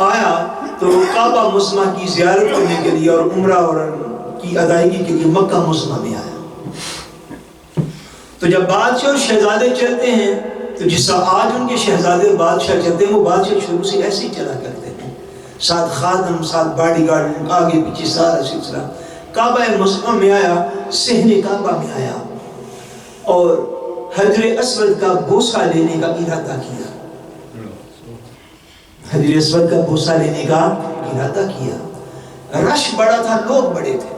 آیا تو کعبہ مسمہ کی زیارت کرنے کے لیے اور عمرہ اور کی ادائیگی کے لیے مکہ مسمہ میں آیا. تو جب بادشاہ اور شہزادے چلتے ہیں تو جس طرح آج ان کے شہزادے اور بادشاہ چلتے ہیں، وہ بادشاہ شروع سے ایسے ہی چلا کرتے ہیں، ساتھ خادم، ساتھ باڈی گارڈ، آگے پیچھے سارا سلسلہ. کعبہ مسمہ میں آیا، صحن کعبہ میں آیا اور حجر اسود کا بوسہ لینے کا ارادہ کیا. حجر اسود کا بوسہ لینے کا ارادہ کیا. رش بڑا تھا، لوگ بڑے تھے.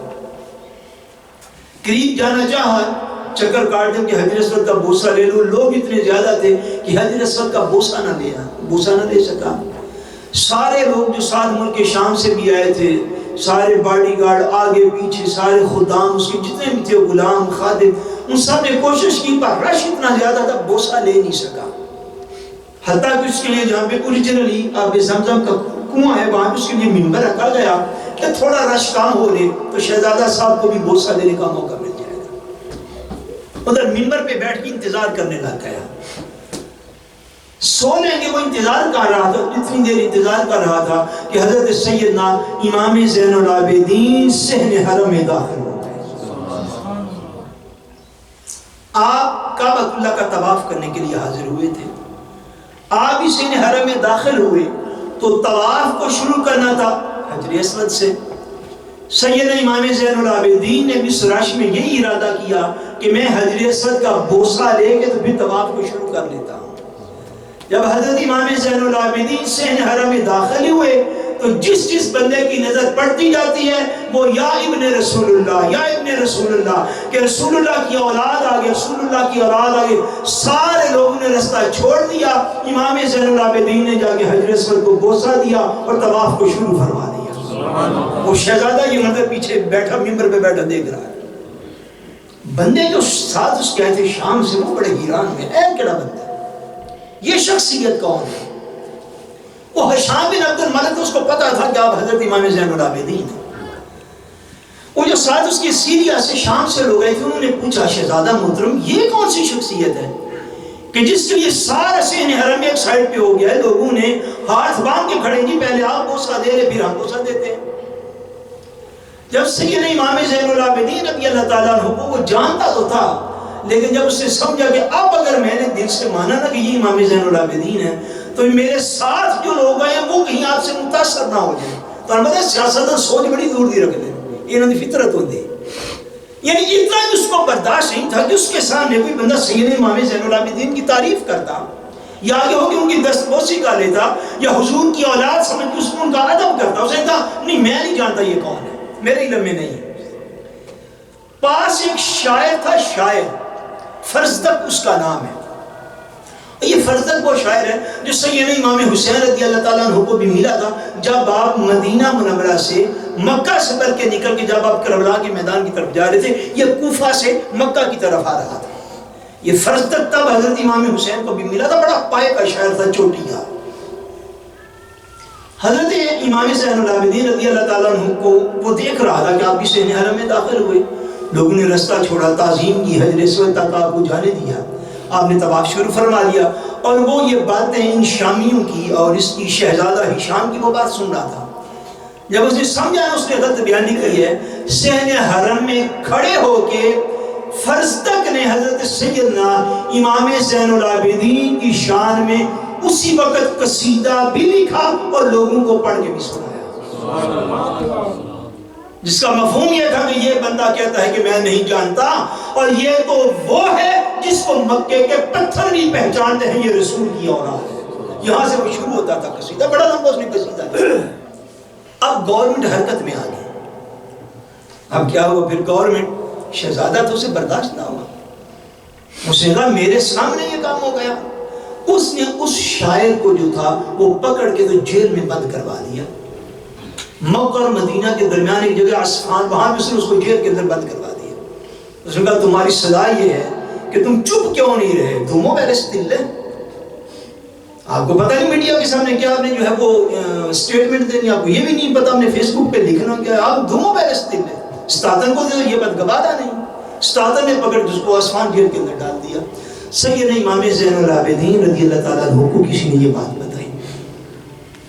قریب جانا چاہا، چکر کاٹ دیں کہ حجر اسود کا بوسہ لے لو. لوگ اتنے زیادہ تھے کہ حجر اسود کا بوسہ نہ لے سکا. سارے لوگ جو ساتھ ملک شام سے بھی آئے تھے، سارے باڈی گارڈ آگے پیچھے، سارے خدام اس کے جتنے بھی تھے، غلام خادم، ان سب نے کوشش کی پر رش اتنا زیادہ تھا بوسہ لے نہیں سکا. حتیٰ کہ اس کے لیے جہاں پہ اوریجنلی آب زمزم کا کنواں ہے وہاں پہ اس کے لیے منبر رکھا گیا کہ تھوڑا رش کام ہو لے تو شہزادہ صاحب کو بھی بوسہ لینے کا موقع مل جائے گا. ادھر منبر پہ بیٹھ کے انتظار کرنے لگ گیا. سو لیں گے وہ انتظار کر رہا تھا. اتنی دیر انتظار کر رہا تھا کہ حضرت سیدنا امام زین العابدین صحن حرم میں داخل ہو گئے. آپ کعبۃ اللہ کا طواف کرنے کے لیے حاضر ہوئے تھے. آپ اس صحن حرم میں داخل ہوئے تو طواف کو شروع کرنا تھا حجر اسود سے. سیدنا امام زین العابدین نے بھی سراش میں یہی ارادہ کیا کہ میں حجر اسود کا بوسہ لے کے تو پھر طواف کو شروع کر لیتا ہوں. جب حضرت امام زین العابدین صحن حرم میں داخل ہوئے تو جس بندے کی نظر پڑتی جاتی ہے وہ یا ابن رسول اللہ، یا ابن رسول اللہ، کہ رسول اللہ کی اولاد آگے، رسول اللہ کی اولاد آگے. سارے لوگوں نے رستہ چھوڑ دیا. امام زین العابدین نے جا کے حجر اسود کو بوسہ دیا اور طواف کو شروع فرما دیا. وہ شہزادہ یہ منظر پیچھے بیٹھا، ممبر پہ بیٹھا دیکھ رہا ہے. بندے جو ساتھ اس کے آئے تھے شام سے وہ بڑے حیران میں، اے کیڑا بندہ، یہ شخصیت کون ہے؟ وہ ہشام بن عبد الملک، اس کو پتا تھا کہ آپ حضرت امام زین العابدین ہیں۔ وہ جو ساتھ اس کے سیریا سے شام سے لوگ آئے تھے، انہوں نے پوچھا شہزادہ محترم یہ کون سی شخصیت ہے کہ جس کے لیے سارا سین حرم ایک سائڈ پہ ہو گیا ہے، لوگوں نے ہاتھ باندھ کے کھڑے جی پہلے آپ بوسہ دے رہے پھر ہم بوسہ دیتے ہیں۔ جب سیدنا امام زین العابدین رضی اللہ تعالیٰ عنہ کو وہ جانتا تو تھا، لیکن جب اس نے سمجھا کہ اب اگر میں نے دل سے مانا نا کہ یہ امام زین العابدین ہے تو میرے ساتھ جو لوگ آئے وہ کہیں آپ سے متاثر نہ ہو جائیں، تو ہمارے سیاست سوچ بڑی دور دی رکھ دیں، یہ انہوں نے فطرت ہوتی۔ یعنی اتنا اس کو برداشت نہیں تھا کہ اس کے سامنے کوئی بندہ سیدنا امام زین العابدین کی تعریف کرتا یا یہ ہو کہ ان کی دستبوسی کا لیتا یا حضور کی اولاد سمجھ کے اس کو ان کا ادب کرتا، اسے کہا نہیں میں نہیں جانتا یہ کون ہے، میرے علم میں نہیں۔ پاس ایک شاعر تھا، شاعر فرزدق اس کا نام ہے۔ یہ فرزدق وہ شاعر ہے جو سیدنا امام حسین رضی اللہ تعالیٰ عنہ کو بھی ملا تھا جب آپ مدینہ منورہ سے مکہ سے بھر کے نکل کے جب آپ کربلا کے میدان کی طرف جا رہے تھے، یہ کوفہ سے مکہ کی طرف آ رہا تھا۔ یہ فرزدق تب حضرت امام حسین کو بھی ملا تھا، بڑا پائے کا شاعر تھا، چوٹی کا۔ حضرت امام زین العابدین رضی اللہ تعالیٰ عنہ کو وہ دیکھ رہا تھا کہ آپ کی سین حرم میں داخل ہوئے، لوگوں نے رستہ چھوڑا، تعظیم کی، حجر اسود تک آپ کو جانے دیا، آپ نے طواف شروع فرما لیا، اور وہ یہ باتیں ان شامیوں کی اور اس کی شہزادہ ہشام کی وہ بات سن رہا تھا۔ جب اس نے سمجھا اس نے غلط بیانی کی ہے، سین حرم میں کھڑے ہو کے فرزدق نے حضرت سیدنا امام زین العابدین کی شان میں اسی وقت قصیدہ بھی لکھا اور لوگوں کو پڑھ کے بھی سنایا، جس کا مفہوم یہ تھا کہ یہ بندہ کہتا ہے کہ میں نہیں جانتا، اور یہ تو وہ ہے جس کو مکے کے پتھر بھی پہچانتے ہیں، یہ رسول کی اولاد ہے۔ یہاں سے وہ شروع ہوتا تھا قصیدہ، بڑا لمبا اس نے قصیدہ لکھا۔ اب گورنمنٹ حرکت میں آ گئی، اب کیا ہوا پھر؟ گورنمنٹ شہزادہ تو اسے برداشت نہ ہوا، اس نے کہا میرے سامنے یہ کام ہو گیا۔ اس نے اس شاعر کو جو تھا وہ پکڑ کے تو جیل میں بند کروا دیا، مکہ اور مدینہ کے درمیان ایک جگہ عصفان، وہاں پہ اس کو جیل کے اندر بند کروا دیا۔ اس نے کہا تمہاری سزا یہ ہے کہ تم چپ کیوں نہیں رہے، دھومو بیرس دل ہے۔ آپ کو پتہ نہیں میڈیا کے سامنے کیا آپ نے جو ہے وہ سٹیٹمنٹ دینی، آپ کو یہ بھی نہیں پتا آپ نے فیس بک پہ لکھنا کیا، آپ دھومو بیرس دل ہے۔ ستاتن کو یہ بدگبادہ نہیں، ستاتن نے پکڑ کے اس کو عصفان جیل کے اندر ڈال دیا۔ سیدنا امام زین العابدین رضی اللہ تعالیٰ عنہ کو کسی نے یہ بات بتائی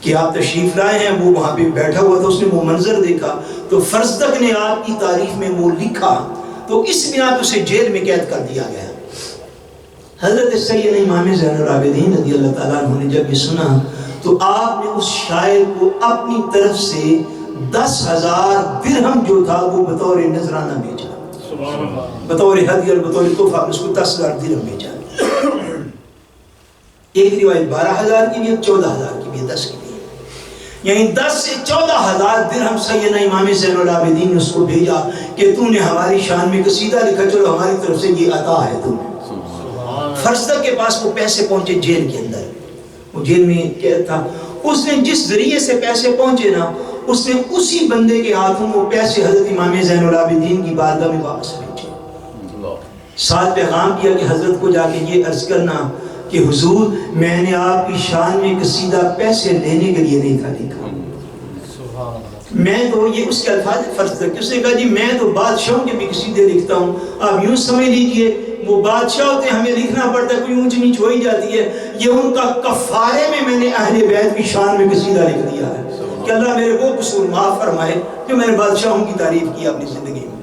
کہ آپ تشریف لائے ہیں، وہ وہاں پہ بیٹھا ہوا تھا، اس نے وہ منظر دیکھا تو فرزدق نے آپ کی تعریف میں وہ لکھا، تو اس بنا پہ اسے جیل میں قید کر دیا گیا۔ حضرت سیدنا امام زین العابدین رضی اللہ تعالیٰ عنہ نے جب یہ سنا تو آپ نے اس شاعر کو اپنی طرف سے 10,000 درہم جو تھا وہ بطور نذرانہ بھیجا، بطور ہدیہ اور بطور تحفہ اس کو 10,000 درہم بھیجا۔ ایک روایت 12,000 کی بھی ہے، 14,000 کی بھی ہے، 10 کی بھی ہے، یعنی 10 سے 14,000 درہم سیدنا امام زین العابدین نے اس کو بھیجا کہ تو نے ہماری شان میں قصیدہ لکھا، چلو ہماری طرف سے یہ عطا ہے تمہیں۔ فرزدق کے پاس وہ پیسے پہنچے جیل کے اندر، وہ جیل میں قید تھا، اس نے جس ذریعے سے پیسے پہنچے نا، اس نے اسی بندے کے ہاتھوں وہ پیسے حضرت امام زین العابدین کی بارگاہ میں واپس بھیجے، ساتھ پیغام کیا کہ حضرت کو جا کے یہ عرض کرنا کہ حضور میں نے آپ کی شان میں قصیدہ پیسے لینے کے لیے نہیں تھا لکھا، میں تو یہ اس کے الفاظ فرض تک، اس نے کہا جی میں تو بادشاہوں کے بھی قصیدے لکھتا ہوں، آپ یوں سمجھ لیجئے وہ بادشاہ ہوتے ہیں ہمیں لکھنا پڑتا ہے، کوئی اونچ نیچ ہو ہی جاتی ہے، یہ ان کا کفارے میں نے اہل بیت کی شان میں قصیدہ لکھ دیا ہے کہ اللہ میرے وہ قصور معاف فرمائے جو میں نے بادشاہوں کی تعریف کی اپنی زندگی میں۔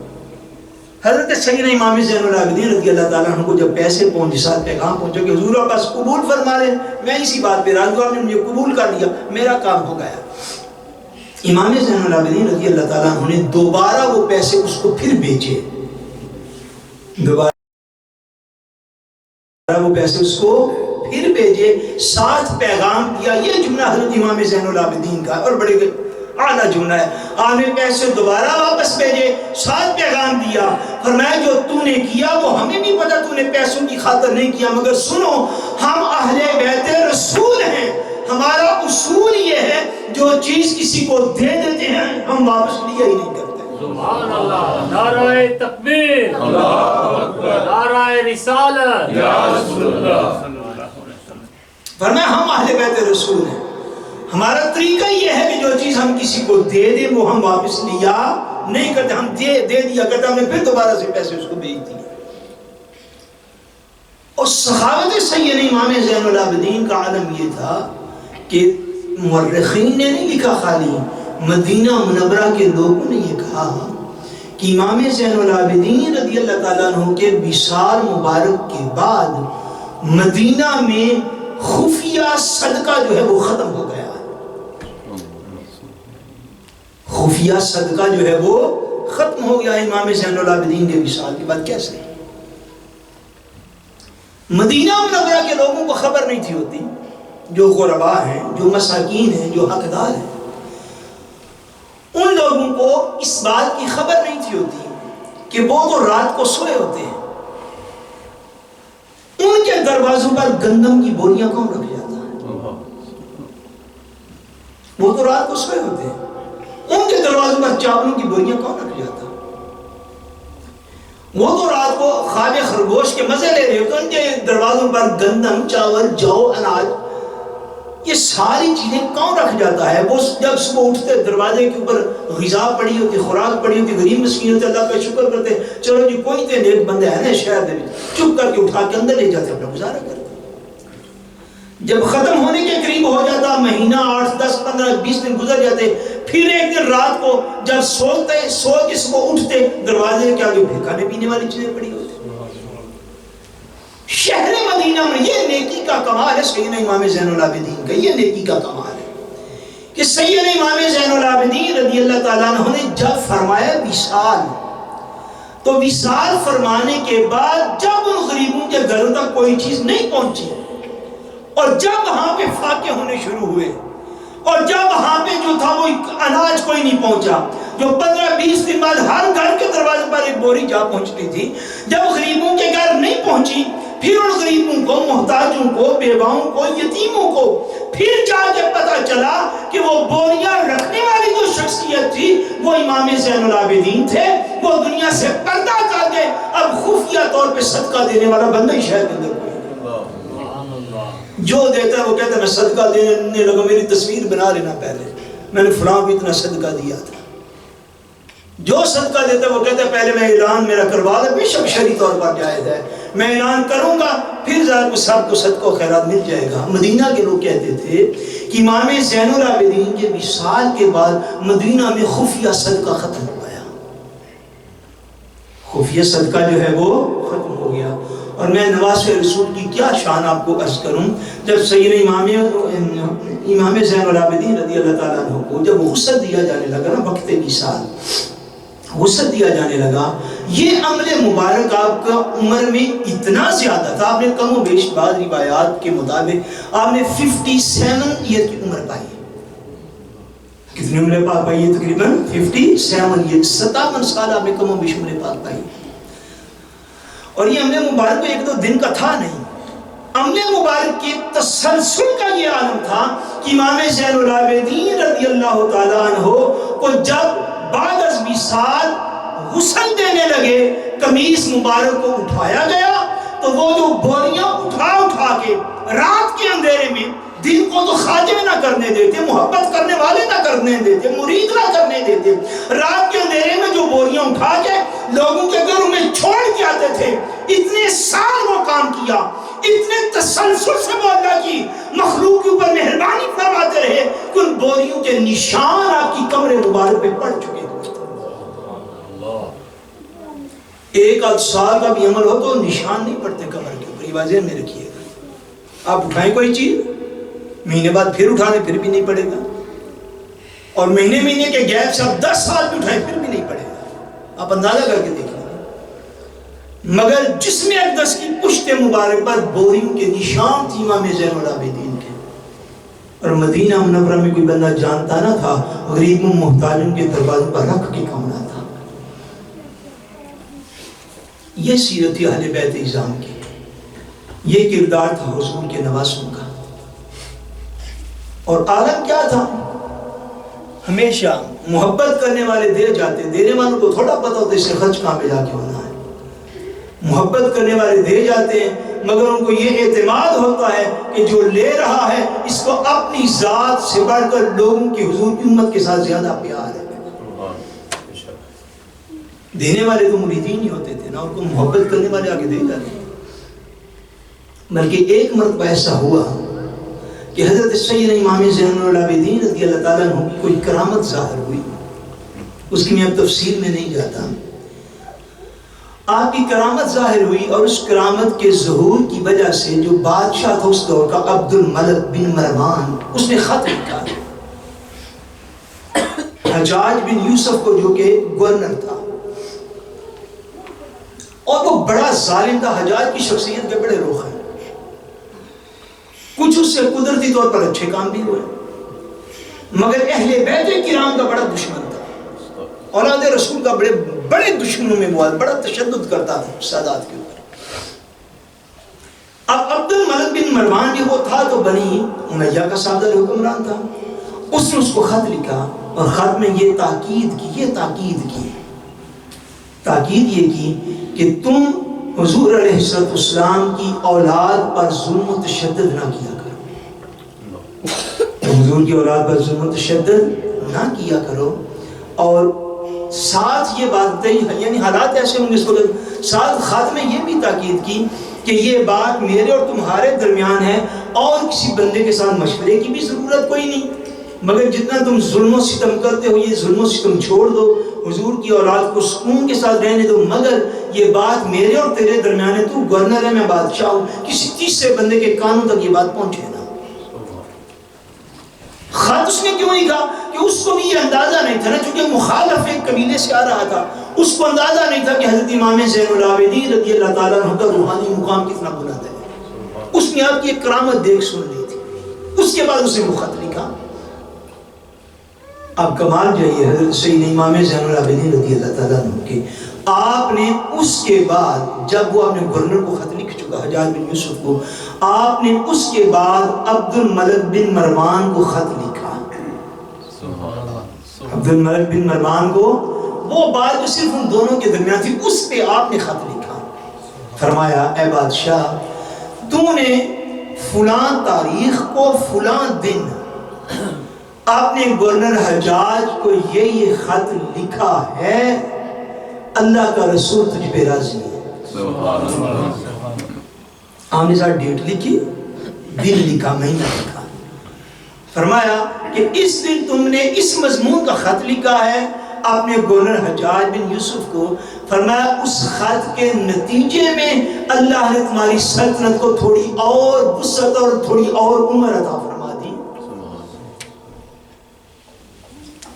حضرت سیدنا امام زین العابدین رضی اللہ تعالیٰ عنہ کو جب پیسے پہنچے، ساتھ پیغام پہنچا کہ حضور آپ بس قبول فرما لیں، میں اسی بات پہ راضی ہوں، آپ نے مجھے قبول کر لیا، میرا کام ہو گیا۔ امام زین العابدین رضی اللہ تعالیٰ عنہ نے دوبارہ وہ پیسے اس کو پھر بیچے، دوبارہ وہ پیسے اس کو پھر بھیجے، ساتھ پیغام دیا۔ یہ جملہ حضرت امام زین العابدین کا اور بڑے اعلیٰ جملہ ہے، آپ نے پیسے دوبارہ واپس بھیجے، ساتھ پیغام دیا، فرمایا جو تو نے کیا وہ ہمیں بھی پتا تو نے پیسوں کی خاطر نہیں کیا، مگر سنو ہم اہل بیت رسول ہیں، ہمارا اصول یہ ہے جو چیز کسی کو دے دیتے ہیں ہم واپس لیا ہی نہیں کرتے۔ سبحان اللہ، نعرہ تکبیر، نعرہ رسالت، یا رسول اللہ۔ فرمایا ہم اہل بیت رسول ہیں، ہمارا طریقہ یہ ہے کہ جو چیز ہم کسی کو دے دیں وہ ہم واپس لیا نہیں کرتے، ہم دے دیا کرتے، ہم نے پھر دوبارہ سے پیسے اس کو بھیج دیے۔ اور سخاوت سید امام زین العابدین کا عالم یہ تھا کہ مورخین نے نہیں لکھا، خالی مدینہ منورہ کے لوگوں نے یہ کہا کہ امام زین العابدین رضی اللہ تعالیٰ عنہ کے وصال مبارک کے بعد مدینہ میں خفیہ صدقہ جو ہے وہ ختم ہو گیا ہے۔ خفیہ صدقہ جو ہے وہ ختم ہو گیا امام زین العابدین کے وصال کے بعد۔ کیسے؟ مدینہ منورہ کے لوگوں کو خبر نہیں تھی ہوتی، جو غربا ہیں، جو مساکین ہیں، جو حقدار ہیں، ان لوگوں کو اس بات کی خبر نہیں تھی ہوتی کہ وہ تو رات کو سوئے ہوتے ہیں، ان کے دروازوں پر گندم کی بوریاں کون رکھ جاتا ہے؟ وہ تو رات کو سوئے ہوتے ہیں، ان کے دروازوں پر چاولوں کی بوریاں کون رکھ جاتا ہے؟ وہ تو رات کو خواب خرگوش کے مزے لے رہے ہوتے ہیں، ان کے دروازوں پر گندم، چاول، جو، اناج، یہ ساری چیزیں کون رکھ جاتا ہے؟ وہ جب صبح اٹھتے دروازے کے اوپر غذا پڑی ہوتی، خوراک پڑی ہوتی، غریب مسکین ہوتے، اللہ کا شکر کرتے، چلو جی کوئی تے نیک بندے ہیں نا شہر دے وچ، چپ کر کے اٹھا کے اندر لے جاتے، اپنا گزارا کرتے۔ جب ختم ہونے کے قریب ہو جاتا، مہینہ 8، 10، 15، 20 دن گزر جاتے، پھر ایک دن رات کو جب سوتے، سو کے صبح اٹھتے، دروازے کے آگے کھانے پینے والی چیزیں پڑی ہوتی۔ شہر مدینہ میں یہ نیکی کا کمال ہے سیدنا امام زین العابدین کا، یہ نیکی کا کمال ہے کہ سیدنا امام زین العابدین رضی اللہ تعالیٰ عنہ نے جب فرمایا وصال، تو وصال فرمانے کے بعد جب ان غریبوں کے گھروں تک کوئی چیز نہیں پہنچی، اور جب وہاں پہ فاقے ہونے شروع ہوئے، اور جب وہاں پہ جو تھا وہ اناج کوئی نہیں پہنچا، جو 15-20 دن بعد ہر گھر کے دروازے پر ایک بوری جا پہنچتی تھی، جب غریبوں کے گھر نہیں پہنچی، پھر ان غریبوں کو، محتاجوں کو، بیواؤں کو، یتیموں کو پھر جا کے پتا چلا کہ وہ بوریاں رکھنے والی جو شخصیت تھی وہ امام زین العابدین تھے، وہ دنیا سے پردہ کر کے اب خفیہ طور پہ صدقہ دینے والا بندہ ہی شہر کے اندر کوئی، جو دیتا ہے وہ کہتا ہے میں صدقہ دینے لگا، میری تصویر بنا لینا پہلے، میں نے فلاں کو اتنا صدقہ دیا تھا۔ جو صدقہ دیتا ہے وہ کہتا ہے پہلے میں اعلان میرا کروا دے، بے شک شرعی طور پر جائز ہے، میں اعلان کروں گا پھر ذرا سب کو صدقہ و خیرات مل جائے گا۔ مدینہ کے لوگ کہتے تھے کہ امام زین العابدین کے وصال کے بعد مدینہ میں خفیہ صدقہ ختم ہو گیا، خفیہ صدقہ جو ہے وہ ختم ہو گیا۔ اور میں نواز رسول کی کیا شان آپ کو عرض کروں، جب سیدنا امام زین العابدین رضی اللہ تعالیٰ عنہ کو جب غسل دیا جانے لگا نا، وقت وصال غسل دیا جانے لگا، یہ عمل مبارک آپ کا عمر میں اتنا زیادہ تھا، آپ نے کم و بیش بعض روایات کے مطابق آپ نے 57 ایئر کی عمر پائی۔ کتنی عمر پاک پائی ہے؟ تقریباً 57 ایئر، 57 سال آپ نے کم و بیش عمر پاک پائی۔ اور یہ عمل مبارک ایک دو دن کا تھا نہیں، عمل مبارک کے تسلسل کا یہ عالم تھا کہ امام زین العابدین رضی اللہ تعالیٰ عنہ کو جب بعد از وصال غسل دینے لگے، قمیص مبارک کو اٹھایا گیا، تو وہ جو بوریاں اٹھا کے رات کے اندھیرے میں، دن کو تو خادم نہ کرنے دیتے، محبت کرنے والے نہ کرنے دیتے، مرید نہ کرنے دیتے، رات کے اندھیرے میں جو بوریاں اٹھا کے لوگوں کے گھروں میں چھوڑ کے آتے تھے، اتنے سال وہ کام کیا، اتنے تسلسل سے وہ اللہ کی مخلوق کے اوپر مہربانی فرماتے رہے کہ ان بوریوں کے نشان آپ کی کمر مبارک پہ پڑ چکے۔ ایک آدھ سال کا بھی عمل ہو تو نشان نہیں پڑتے کمر کے اوپر، یہ واضح میں رکھیے گا۔ آپ اٹھائیں کوئی چیز، مہینے بعد پھر اٹھانے پھر بھی نہیں پڑے گا، اور مہینے کے گیپ سے آپ 10 سال بھی اٹھائیں پھر بھی نہیں پڑے گا، آپ اندازہ کر کے دیکھیں۔ مگر جسم اقدس کی پشت مبارک پر بوریوں کے نشان تھی امام زین العابدین کے، اور مدینہ منورہ میں کوئی بندہ جانتا نہ تھا، غریبوں محتاجوں کے دروازوں پر رکھ کے کمانا تھا۔ یہ سیرت تھی اہل بیت اعظام کی، یہ کردار تھا حضور کے نواسوں کا۔ اور عالم کیا تھا؟ ہمیشہ محبت کرنے والے دے جاتے ہیں، دینے والوں کو تھوڑا پتہ ہوتا ہے اس سے خرچ کہاں پہ جا کے ہونا ہے۔ محبت کرنے والے دے جاتے ہیں مگر ان کو یہ اعتماد ہوتا ہے کہ جو لے رہا ہے اس کو اپنی ذات سے بڑھ کر لوگوں کی حضور کی امت کے ساتھ زیادہ پیار ہے۔ دینے والے تو مریدین ہی ہوتے تھے نا، ان کو محبت کرنے والے آگے دے جاتے ہیں۔ بلکہ ایک مرتبہ ایسا ہوا کہ حضرت سید امام زین العابدین رضی اللہ تعالیٰ عنہ کی کوئی کرامت ظاہر ہوئی، اس کی میں اب تفصیل میں نہیں جاتا۔ آپ کی کرامت ظاہر ہوئی اور اس کرامت کے ظہور کی وجہ سے جو بادشاہ تھا اس دور کا عبد الملک بن مروان، اس نے خط لکھا حجاج بن یوسف کو جو کہ گورنر تھا، اور وہ بڑا ظالم تھا۔ حجاج کی شخصیت کے بڑے رخ ہیں، کچھ اس سے قدرتی طور پر اچھے کام بھی ہوئے مگر اہل بیت کرام کا بڑا دشمن تھا، اولاد رسول کا بڑے دشمنوں میں وہ بڑا تشدد کرتا تھا سادات کے اوپر۔ اب عبد الملک بن مروان جو وہ تھا تو بنی امیہ کا صادر حکمران تھا، اس نے اس کو خط لکھا اور خط میں یہ تاکید کی کہ تم حضور علیہ السلام کی اولاد پر ظلم و تشدد نہ کیا کرو، حضور کی اولاد پر ظلم و تشدد نہ کیا کرو، اور ساتھ یہ بات بتائی، یعنی حالات ایسے ہوں گے اس وقت، ساتھ خط میں یہ بھی تاکید کی کہ یہ بات میرے اور تمہارے درمیان ہے اور کسی بندے کے ساتھ مشورے کی بھی ضرورت کوئی نہیں، مگر جتنا تم ظلم و ستم کرتے ہو یہ ظلم و ستم چھوڑ دو، حضور کی اولاد کو سکون کے ساتھ رہنے دو، مگر یہ بات میرے اور تیرے درمیان ہے، تو گورنر ہے میں بادشاہ ہوں، کسی تیسرے بندے کے کانوں تک یہ بات پہنچے نا۔ خط اس نے کیوں نہیں کہا کہ اس کو بھی یہ اندازہ نہیں تھا نا، چونکہ مخالف ایک قبیلے سے آ رہا تھا، اس کو اندازہ نہیں تھا کہ حضرت امام زین العابدین رضی اللہ تعالیٰ عنہ کا روحانی مقام کتنا بلند ہے۔ اس نے آپ کی ایک کرامت دیکھ سن لی تھی، اس کے بعد اسے وہ خط لکھا۔ اب کمال جائیے حضرت سید امام زین العابدین رضی اللہ تعالیٰ عنہ کے، آپ نے اس کے بعد جب وہ اپنے گورنر کو خط لکھ چکا حجاج بن یوسف کو، آپ نے اس کے بعد عبد الملک بن مروان کو خط لکھا۔ عبد الملک بن مروان کو وہ بات جو صرف ان دونوں کے درمیان تھی اس پہ آپ نے خط لکھا، فرمایا اے بادشاہ تو نے فلاں تاریخ کو فلاں دن آپ نے گورنر حجاج کو یہ خط لکھا ہے، اللہ کا رسول تجھ پہ راضی ہے۔ آپ نے ساتھ ڈیٹ لکھی، دن لکھا، مہینہ لکھا، فرمایا کہ اس دن تم نے اس مضمون کا خط لکھا ہے آپ نے گورنر حجاج بن یوسف کو، فرمایا اس خط کے نتیجے میں اللہ نے تمہاری سلطنت کو تھوڑی اور وسعت اور تھوڑی اور عمر عطا فرما دی۔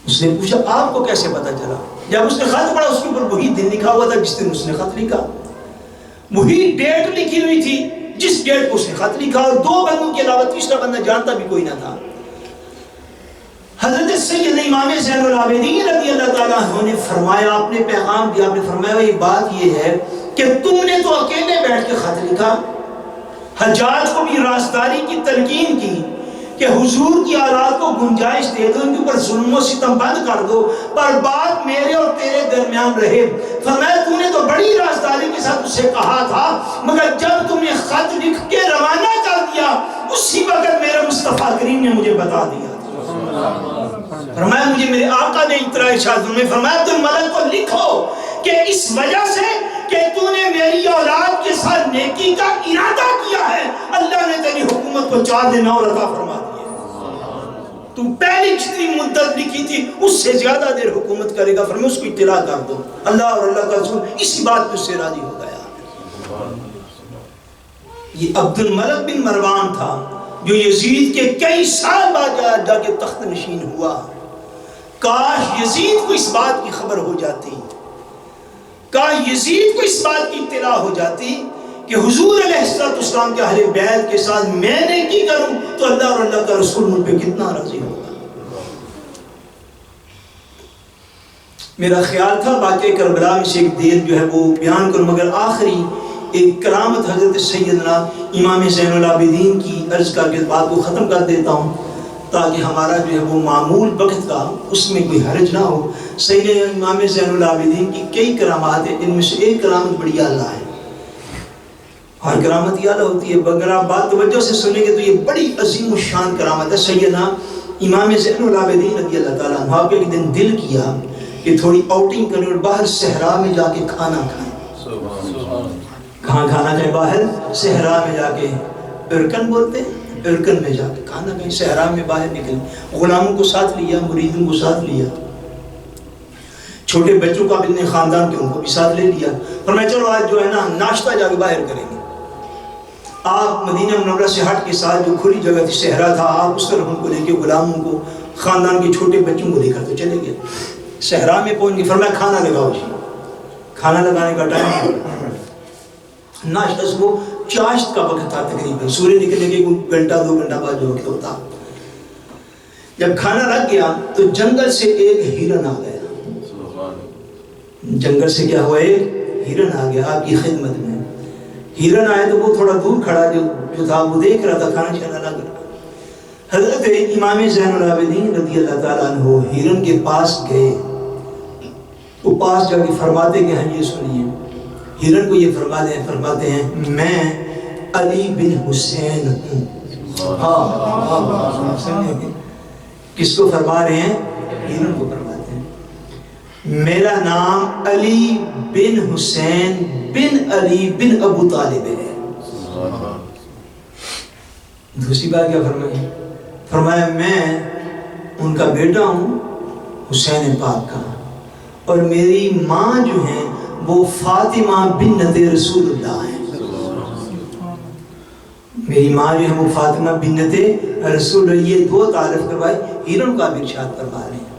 اس نے پوچھا آپ کو کیسے پتا چلا؟ جب اس نے خط پڑھا اس کے اوپر وہی دن لکھا ہوا تھا جس دن اس نے خط لکھا، وہی ڈیٹ لکھی ہوئی تھی جس ڈیٹ کو اس نے خط لکھا، اور دو بندوں کے علاوہ تیسرا بندہ جانتا بھی کوئی نہ تھا۔ حضرت سید امام زین العابدین رضی اللہ تعالیٰ عنہ نے فرمایا، آپ نے پیغام دیا، آپ نے فرمایا یہ بات یہ ہے کہ تم نے تو اکیلے بیٹھ کے خط لکھا، حجاج کو بھی رازداری کی تلقین کی کہ حضور کی اولاد کو گنجائش دے دو، ان کے اوپر ظلم و ستم بند کر دو، پر بات میرے اور تیرے درمیان رہے۔ فرمایا تو نے تو بڑی رازداری کے ساتھ اسے کہا تھا، مگر جب تم نے خط لکھ کے روانہ کر دیا اسی وقت میرے مصطفیٰ کریم نے مجھے بتا دیا۔ فرمایا مجھے میرے آقا نے اطلاع ارشاد میں فرمایا تم ملک کو لکھو کہ اس وجہ سے کہ تو نے میری اولاد کے ساتھ نیکی کا ارادہ کیا ہے، اللہ نے تیری حکومت کو 4 دن اور عطا فرما دی۔ تو پہلی جتنی مدت لکھی تھی اس سے زیادہ دیر حکومت کرے گا، فرمایا اس کو اطلاع کر دو۔ اللہ اور اللہ کا رسول اسی بات پہ اس سے راضی ہو گیا۔ یہ عبد الملک بن مروان تھا جو یزید کے کئی سال بعد جا کے تخت نشین ہوا۔ کاش یزید کو اس بات کی خبر ہو جاتی، کاش یزید کو اس بات کی اطلاع ہو جاتی کہ حضور علیہ السلام کے اہل بیت کے ساتھ میں نے کی کروں تو اللہ اور اللہ کا رسول مجھ پہ کتنا راضی ہوگا۔ میرا خیال تھا واقعہ کربلا میں سے ایک دیر جو ہے وہ بیان کروں، مگر آخری ایک کرامت حضرت سیدنا امام زین العابدین کی عرض کر کے بات کو ختم کر دیتا ہوں۔ تاکہ ہمارا جو ہے وہ معمول وقت کا اس میں کوئی حرج نہ ہو۔ سیدنا امام زین العابدین کی کئی کرامات ہیں، ان میں سے ایک کرامت بڑی اعلیٰ ہے، ہر کرامت اعلیٰ ہوتی ہے، اگر آپ بات توجہ سے سنیں گے تو یہ بڑی عظیم الشان کرامت ہے۔ سیدنا امام زین العابدین رضی اللہ تعالیٰ عنہ آپ ایک دن دل کیا کہ تھوڑی آؤٹنگ کریں اور باہر صحرا میں جا کے کھانا کھائیں۔ کہاں کھانا کھائیں؟ باہر صحرا میں جا کے، ارکن بولتے ہیں، ارکن میں جا کے کھانا کھائیں، صحرا میں باہر نکلیں، غلاموں کو ساتھ لیا، مریدوں کو ساتھ لیا، چھوٹے بچوں کو اپنے خاندان کے ان کو بھی ساتھ لے لیا، فرمایا چلو آج جو ہے نا ناشتہ جا کے باہر کریں گے۔ آپ مدینہ منورہ سے ہٹ کے ساتھ جو کھلی جگہ تھی، صحرا تھا، آپ اس طرف ان کو لے کے غلاموں کو، خاندان کے چھوٹے بچوں کو لے کر تو چلے گئے۔ صحرا میں پہنچ گئے، فرمایا کھانا لگاؤ جی۔ کھانا لگانے کا ٹائم، ناشتہ صبح چاشت کا وقت تھا، تقریباً سورج نکلنے کے گھنٹہ 2 گھنٹہ بعد جو وقت ہوتا۔ جب کھانا لگ گیا تو جنگل سے ایک ہرن آ گیا، جنگل سے کیا ہوا؟ ایک ہرن آ گیا آپ کی خدمت میں۔ ہرن آئے تو وہ تھوڑا دور کھڑا جو تھا وہ دیکھ رہا تھا، کھانا چھانا لگ رہا۔ حضرت امام زین العابدین رضی اللہ تعالیٰ عنہ ہرن کے پاس گئے، وہ پاس جا کے فرماتے کہ ہاں یہ سنیے، ہرن کو یہ فرماتے ہیں میں علی بن حسین ہوں۔ کس کو فرما رہے ہیں؟ ہرن کو فرماتے ہیں میرا نام علی بن حسین بن علی بن ابو طالب ہے۔ دوسری بات کیا فرمائی؟ فرمایا میں ان کا بیٹا ہوں حسین پاک کا، اور میری ماں جو ہیں وہ فاطمہ بنت رسول اللہ ہے۔ میری ماں جو ہے وہ فاطمہ بنت رسول اللہ، یہ دو تعارف کروائے، ہرن کا بھی ارشاد فرما رہے ہیں۔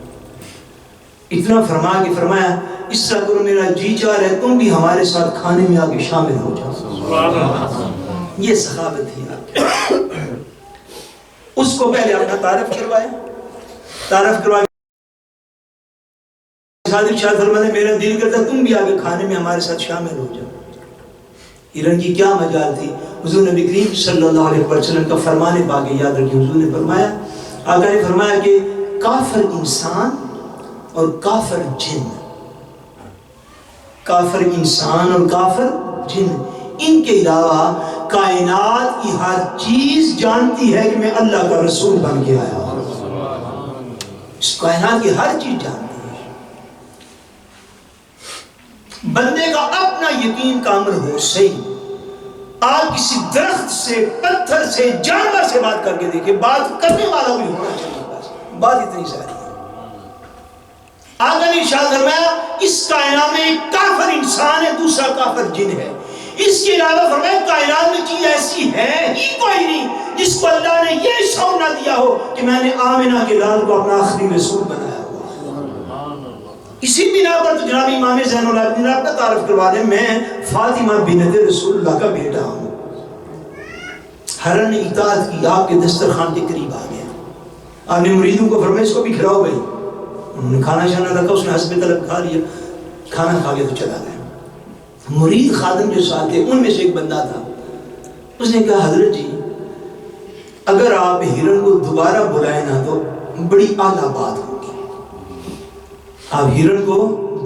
اتنا فرما کے فرمایا اس طرح کرو میرا جی چاہ رہے تم بھی ہمارے ساتھ کھانے میں آگے شامل ہو جاؤ۔ یہ سخاوت تھی آپ کی۔ اس کو پہلے اپنا تعارف کروایا، تعارف کروایا شاہ فرماتے میرا دل کرتا تم بھی آگے کھانے میں ہمارے ساتھ شامل ہو جاؤ۔ ہرن کی کیا مجال تھی؟ حضور نبی کریم صلی اللہ علیہ وسلم کا فرمان پاک یاد رکھیے، حضور نے فرمایا، آقا نے فرمایا کہ کافر انسان اور کافر جن، کافر انسان اور کافر جن، ان کے علاوہ کائنات کی ہر چیز جانتی ہے کہ میں اللہ کا رسول بن کے آیا ہوں۔ اس کائنات کی ہر چیز جانتی ہے۔ بندے کا اپنا یقین کامل ہو صحیح، آپ کسی درخت سے، پتھر سے، جانور سے بات کر کے دیکھیں، بات کرنے والا بھی ہونا چاہیے، بس بات اتنی ساری ہے۔ آقا نے ارشاد فرمایا اس کائنات میں ایک کافر انسان ہے، دوسرا کافر جن ہے، اس کے علاوہ فرمایا کائنات میں چیز ایسی ہے ہی کوئی نہیں جس کو اللہ نے یہ شعور نہ دیا ہو کہ میں نے آمنہ کے لال کو اپنا آخری رسول بنایا۔ اسی بنا پر تو جناب امام زین العابدین آپ کا تعارف کروا دیں، میں فاطمہ بنت رسول اللہ کا بیٹا ہوں۔ ہرن نے اطاعت کی، آپ کے دسترخوان کے قریب آ گیا، آپ نے مریدوں کو فرمایا اس کو بھی کھلاؤ بھائی، انہوں نے کھانا شانا رکھا، اس نے حسب طلب کھا لیا، کھانا کھا گیا تو چلا گیا۔ مرید خادم جو ساتھ تھے ان میں سے ایک بندہ تھا، اس نے کہا حضرت جی اگر آپ ہرن کو دوبارہ بلائیں نا تو بڑی اعلیٰ بات ہوگی، آپ ہرن کو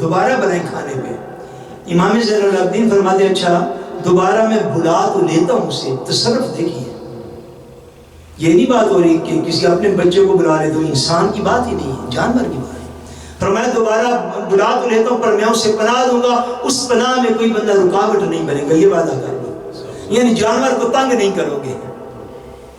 دوبارہ بنائیں کھانے پہ۔ امام زین العابدین فرماتے اچھا دوبارہ میں بلا تو لیتا ہوں اسے، تصرف دیکھیے، یہ نہیں بات ہو رہی کہ کسی اپنے بچے کو بلا لے، تو انسان کی بات ہی نہیں ہے، جانور کی بات ہے۔ فرمایا دوبارہ بلا تو لیتا ہوں پر میں اسے پناہ دوں گا، اس پناہ میں کوئی بندہ رکاوٹ نہیں بنے گا، یہ وعدہ کر لو، یعنی جانور کو تنگ نہیں کرو گے،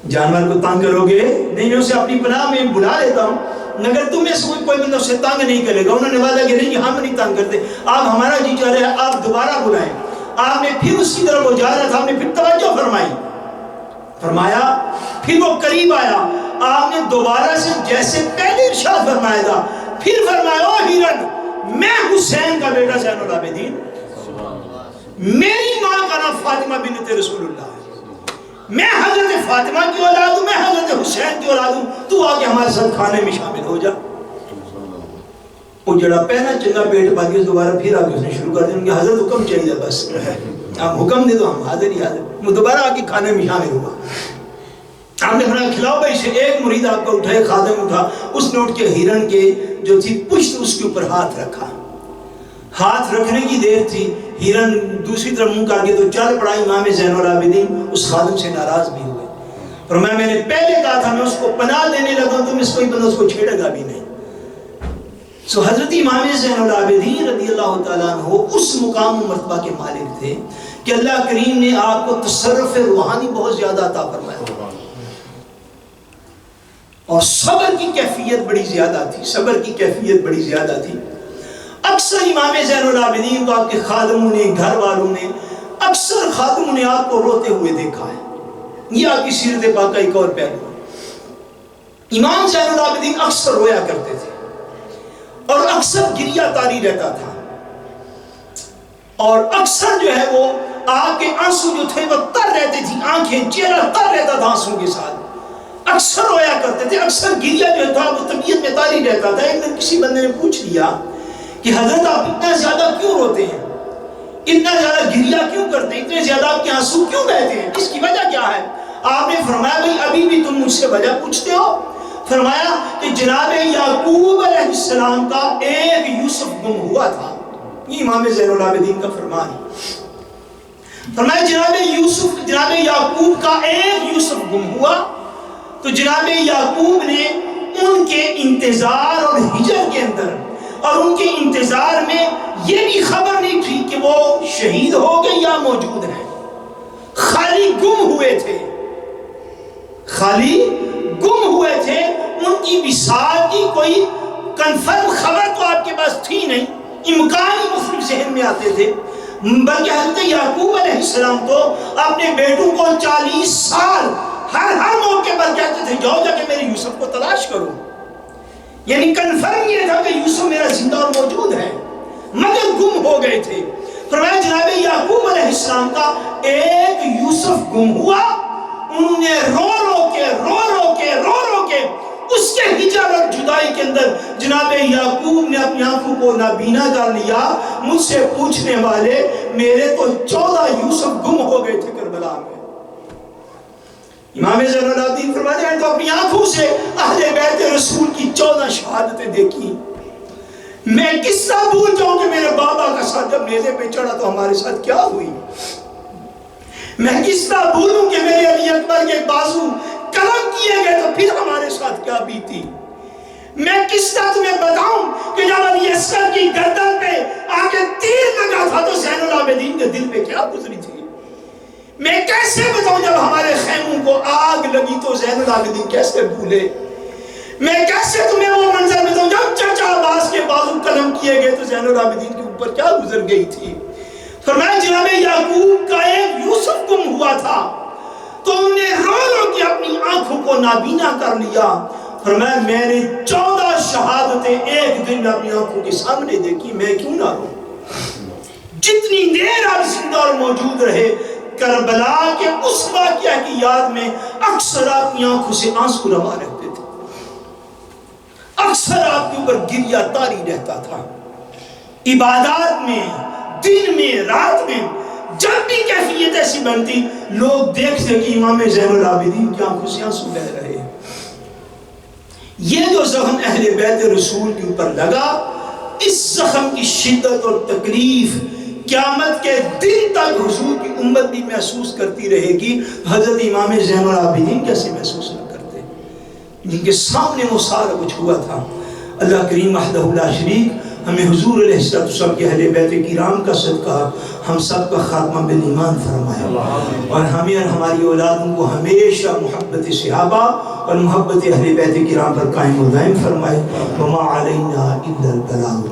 جانور کو تنگ کرو گے نہیں، میں اسے اپنی پناہ میں بلا لیتا ہوں، اگر تم میں سے کوئی بندہ اسے تنگ نہیں کرے گا۔ انہوں نے وعدہ کیا نہیں ہم نہیں تنگ کرتے، آپ ہمارا جی چاہ رہے ہیں آپ دوبارہ بلائیں۔ آپ نے پھر اس کی طرف وہ جا رہا تھا، آپ نے پھر توجہ فرمائی، فرمایا پھر وہ قریب آیا، آپ نے دوبارہ سے جیسے پہلے ارشاد فرمایا تھا پھر فرمایا او ہرن میں حسین کا بیٹا زین العابدین، میری ماں کا نام فاطمہ بنت رسول اللہ ہے، میں حضرت فاطمہ کی اولاد ہوں، میں حضرت حسین کی اولاد ہوں، تو آگے ہمارے ساتھ کھانے میں شامل ہو جا۔ وہ جڑا پہنا چنگا پیٹ پا کے دوبارہ پھر آگے اس نے شروع کر دیا کہ حضرت حکم چاہیے بس، آپ حکم دے دو ہم حاضر ہی حاضر، وہ دوبارہ آگے کھانے میں شامل ہوا۔ آپ نے فرمایا کھلاؤ بھائی سے. ایک مرید آپ کا اٹھائے، خادم اٹھا، اس نے اٹھ کے ہرن کے جو تھی پشت اس کے اوپر ہاتھ رکھا. ہاتھ رکھنے کی دیر تھی، ہرن دوسری طرف منہ کر کے تو چل پڑا. امام زین العابدین اس خادم سے ناراض بھی ہوئے. فرمایا میں نے پہلے کہا تھا میں اس کو پناہ دینے لگا، تم اس کوئی بندہ اس کو چھیڑے گا بھی نہیں. سو حضرت امام زین العابدین رضی اللہ تعالیٰ عنہ اس مقام و مرتبہ کے مالک تھے کہ اللہ کریم نے آپ کو تصرف روحانی بہت زیادہ عطا فرمایا، اور صبر کی کیفیت بڑی زیادہ تھی. صبر کی کیفیت بڑی زیادہ تھی. اکثر امام زین العابدین کو آپ کے خادموں نے، گھر والوں نے، اکثر خادموں نے آپ کو روتے ہوئے دیکھا ہے. یہ آپ کی سیرت پاک کا ایک اور پہلو. امام زین العابدین اکثر رویا کرتے تھے اور اکثر گریہ طاری رہتا تھا، اور اکثر جو ہے وہ آپ کے آنسو جو تھے وہ تر رہتے تھی، آنکھیں چہرہ تر رہتا تھا آنسو کے ساتھ. اکثر رویا کرتے تھے، اکثر گریہ جو تھا وہ طبیعت میں طاری رہتا تھا. ایک دن کسی بندے نے پوچھ لیا کہ حضرت آپ اتنا زیادہ کیوں روتے ہیں، اتنا زیادہ گریہ کیوں کرتے ہیں، اتنے زیادہ آپ کے آنسو کیوں بہتے ہیں، اس کی وجہ کیا ہے؟ آپ نے فرمایا بھئی ابھی بھی تم مجھ سے وجہ پوچھتے ہو؟ فرمایا کہ جناب یعقوب علیہ السلام کا ایک یوسف گم ہوا تھا. یہ امام زین العابدین کا فرمان ہے. فرمایا جناب یعقوب کا ایک یوسف گم ہوا، تو جناب یعقوب نے ان کے انتظار اور ہجر کے اندر اور ان کے انتظار میں یہ بھی خبر نہیں تھی کہ وہ شہید ہو گئے یا موجود ہیں، خالی گم ہوئے تھے، خالی گم ہوئے تھے. ان کی وصال کی کوئی کنفرم خبر تو آپ کے پاس تھی نہیں، امکان ہی مختلف ذہن میں آتے تھے. بلکہ حضرت یعقوب علیہ السلام تو اپنے بیٹوں کو 40 سال ہر موقع پر کہتے تھے جاؤ جا کے میرے یوسف کو تلاش کرو. یعنی کنفرم یہ تھا کہ یوسف میرا زندہ اور موجود ہے، مگر گم ہو گئے تھے. فرمایا جناب یعقوب علیہ السلام کا ایک یوسف گم ہوا. انہوں نے رو رو کے اس کے ہجر اور جدائی کے اندر جناب یعقوب نے اپنی آنکھوں کو نابینا کر لیا. مجھ سے پوچھنے والے میرے تو 14 یوسف گم ہو گئے تھے کربلا میں. امام زین العابدین فرماتے ہیں تو اپنی آنکھوں سے اہل بیت رسول کی 14 شہادتیں دیکھی. میں کس طرح بھول جاؤں کہ میرے بابا کا ساتھ جب نیزے پہ چڑھا تو ہمارے ساتھ کیا ہوئی. میں کس طرح بھولوں کہ میرے علی اکبر کے بازو قلم کیے گئے تو پھر ہمارے ساتھ کیا بیتی. میں کس طرح تمہیں بتاؤں کہ جب علی اصغر کی گردن پہ آگے تیر لگا تھا تو زین العابدین کے دل پہ کیا گزری تھی. میں کیسے بتاؤں جب ہمارے خیموں کو آگ لگی تو زین العابدین کیسے بھولے. میں کیسے تمہیں وہ منظر بتاؤں جب چچا عباس کے بازو قلم کیے گئے تو زین العابدین کے اوپر کیا گزر گئی تھی. فرمایا جناب یعقوب کا ایک یوسف گم ہوا تھا تو انہوں نے رو کے اپنی آنکھوں کو نابینا کر لیا. فرمایا میں نے 14 شہادتیں ایک دن اپنی آنکھوں کے سامنے دیکھی، میں کیوں نہ رو. جتنی دیر آپ زندہ اور موجود رہے کربلا کے اس واقعہ کی یاد میں اکثر آپ کی آنکھوں سے آنسو روا رہتے تھے، اکثر آپ کے اوپر گریہ طاری رہتا تھا. عبادات میں، دن میں، رات میں جب بھی کیفیت ایسی بنتی لوگ دیکھتے کہ امام زین العابدین کی آنکھوں سے آنسو بہہ رہے ہیں. یہ جو زخم اہل بیت رسول کے اوپر لگا، اس زخم کی شدت اور تکلیف قیامت کے دن تک حضور کی امت بھی محسوس کرتی رہے گی. حضرت امام زین العابدین کیسے محسوس نہ کرتے جن کے سامنے وہ سارا کچھ ہوا تھا. اللہ کریم وحدہ لا شریک ہمیں حضور علیہ السلام کے اہل بیت کرام کا صدقہ ہم سب کا خاتمہ بالایمان فرمائے، اور ہمیں اور ہماری اولادوں کو ہمیشہ محبت صحابہ اور محبت اہل بیت کرام پر قائم و دائم فرمائے. وما علینا الا البلاغ.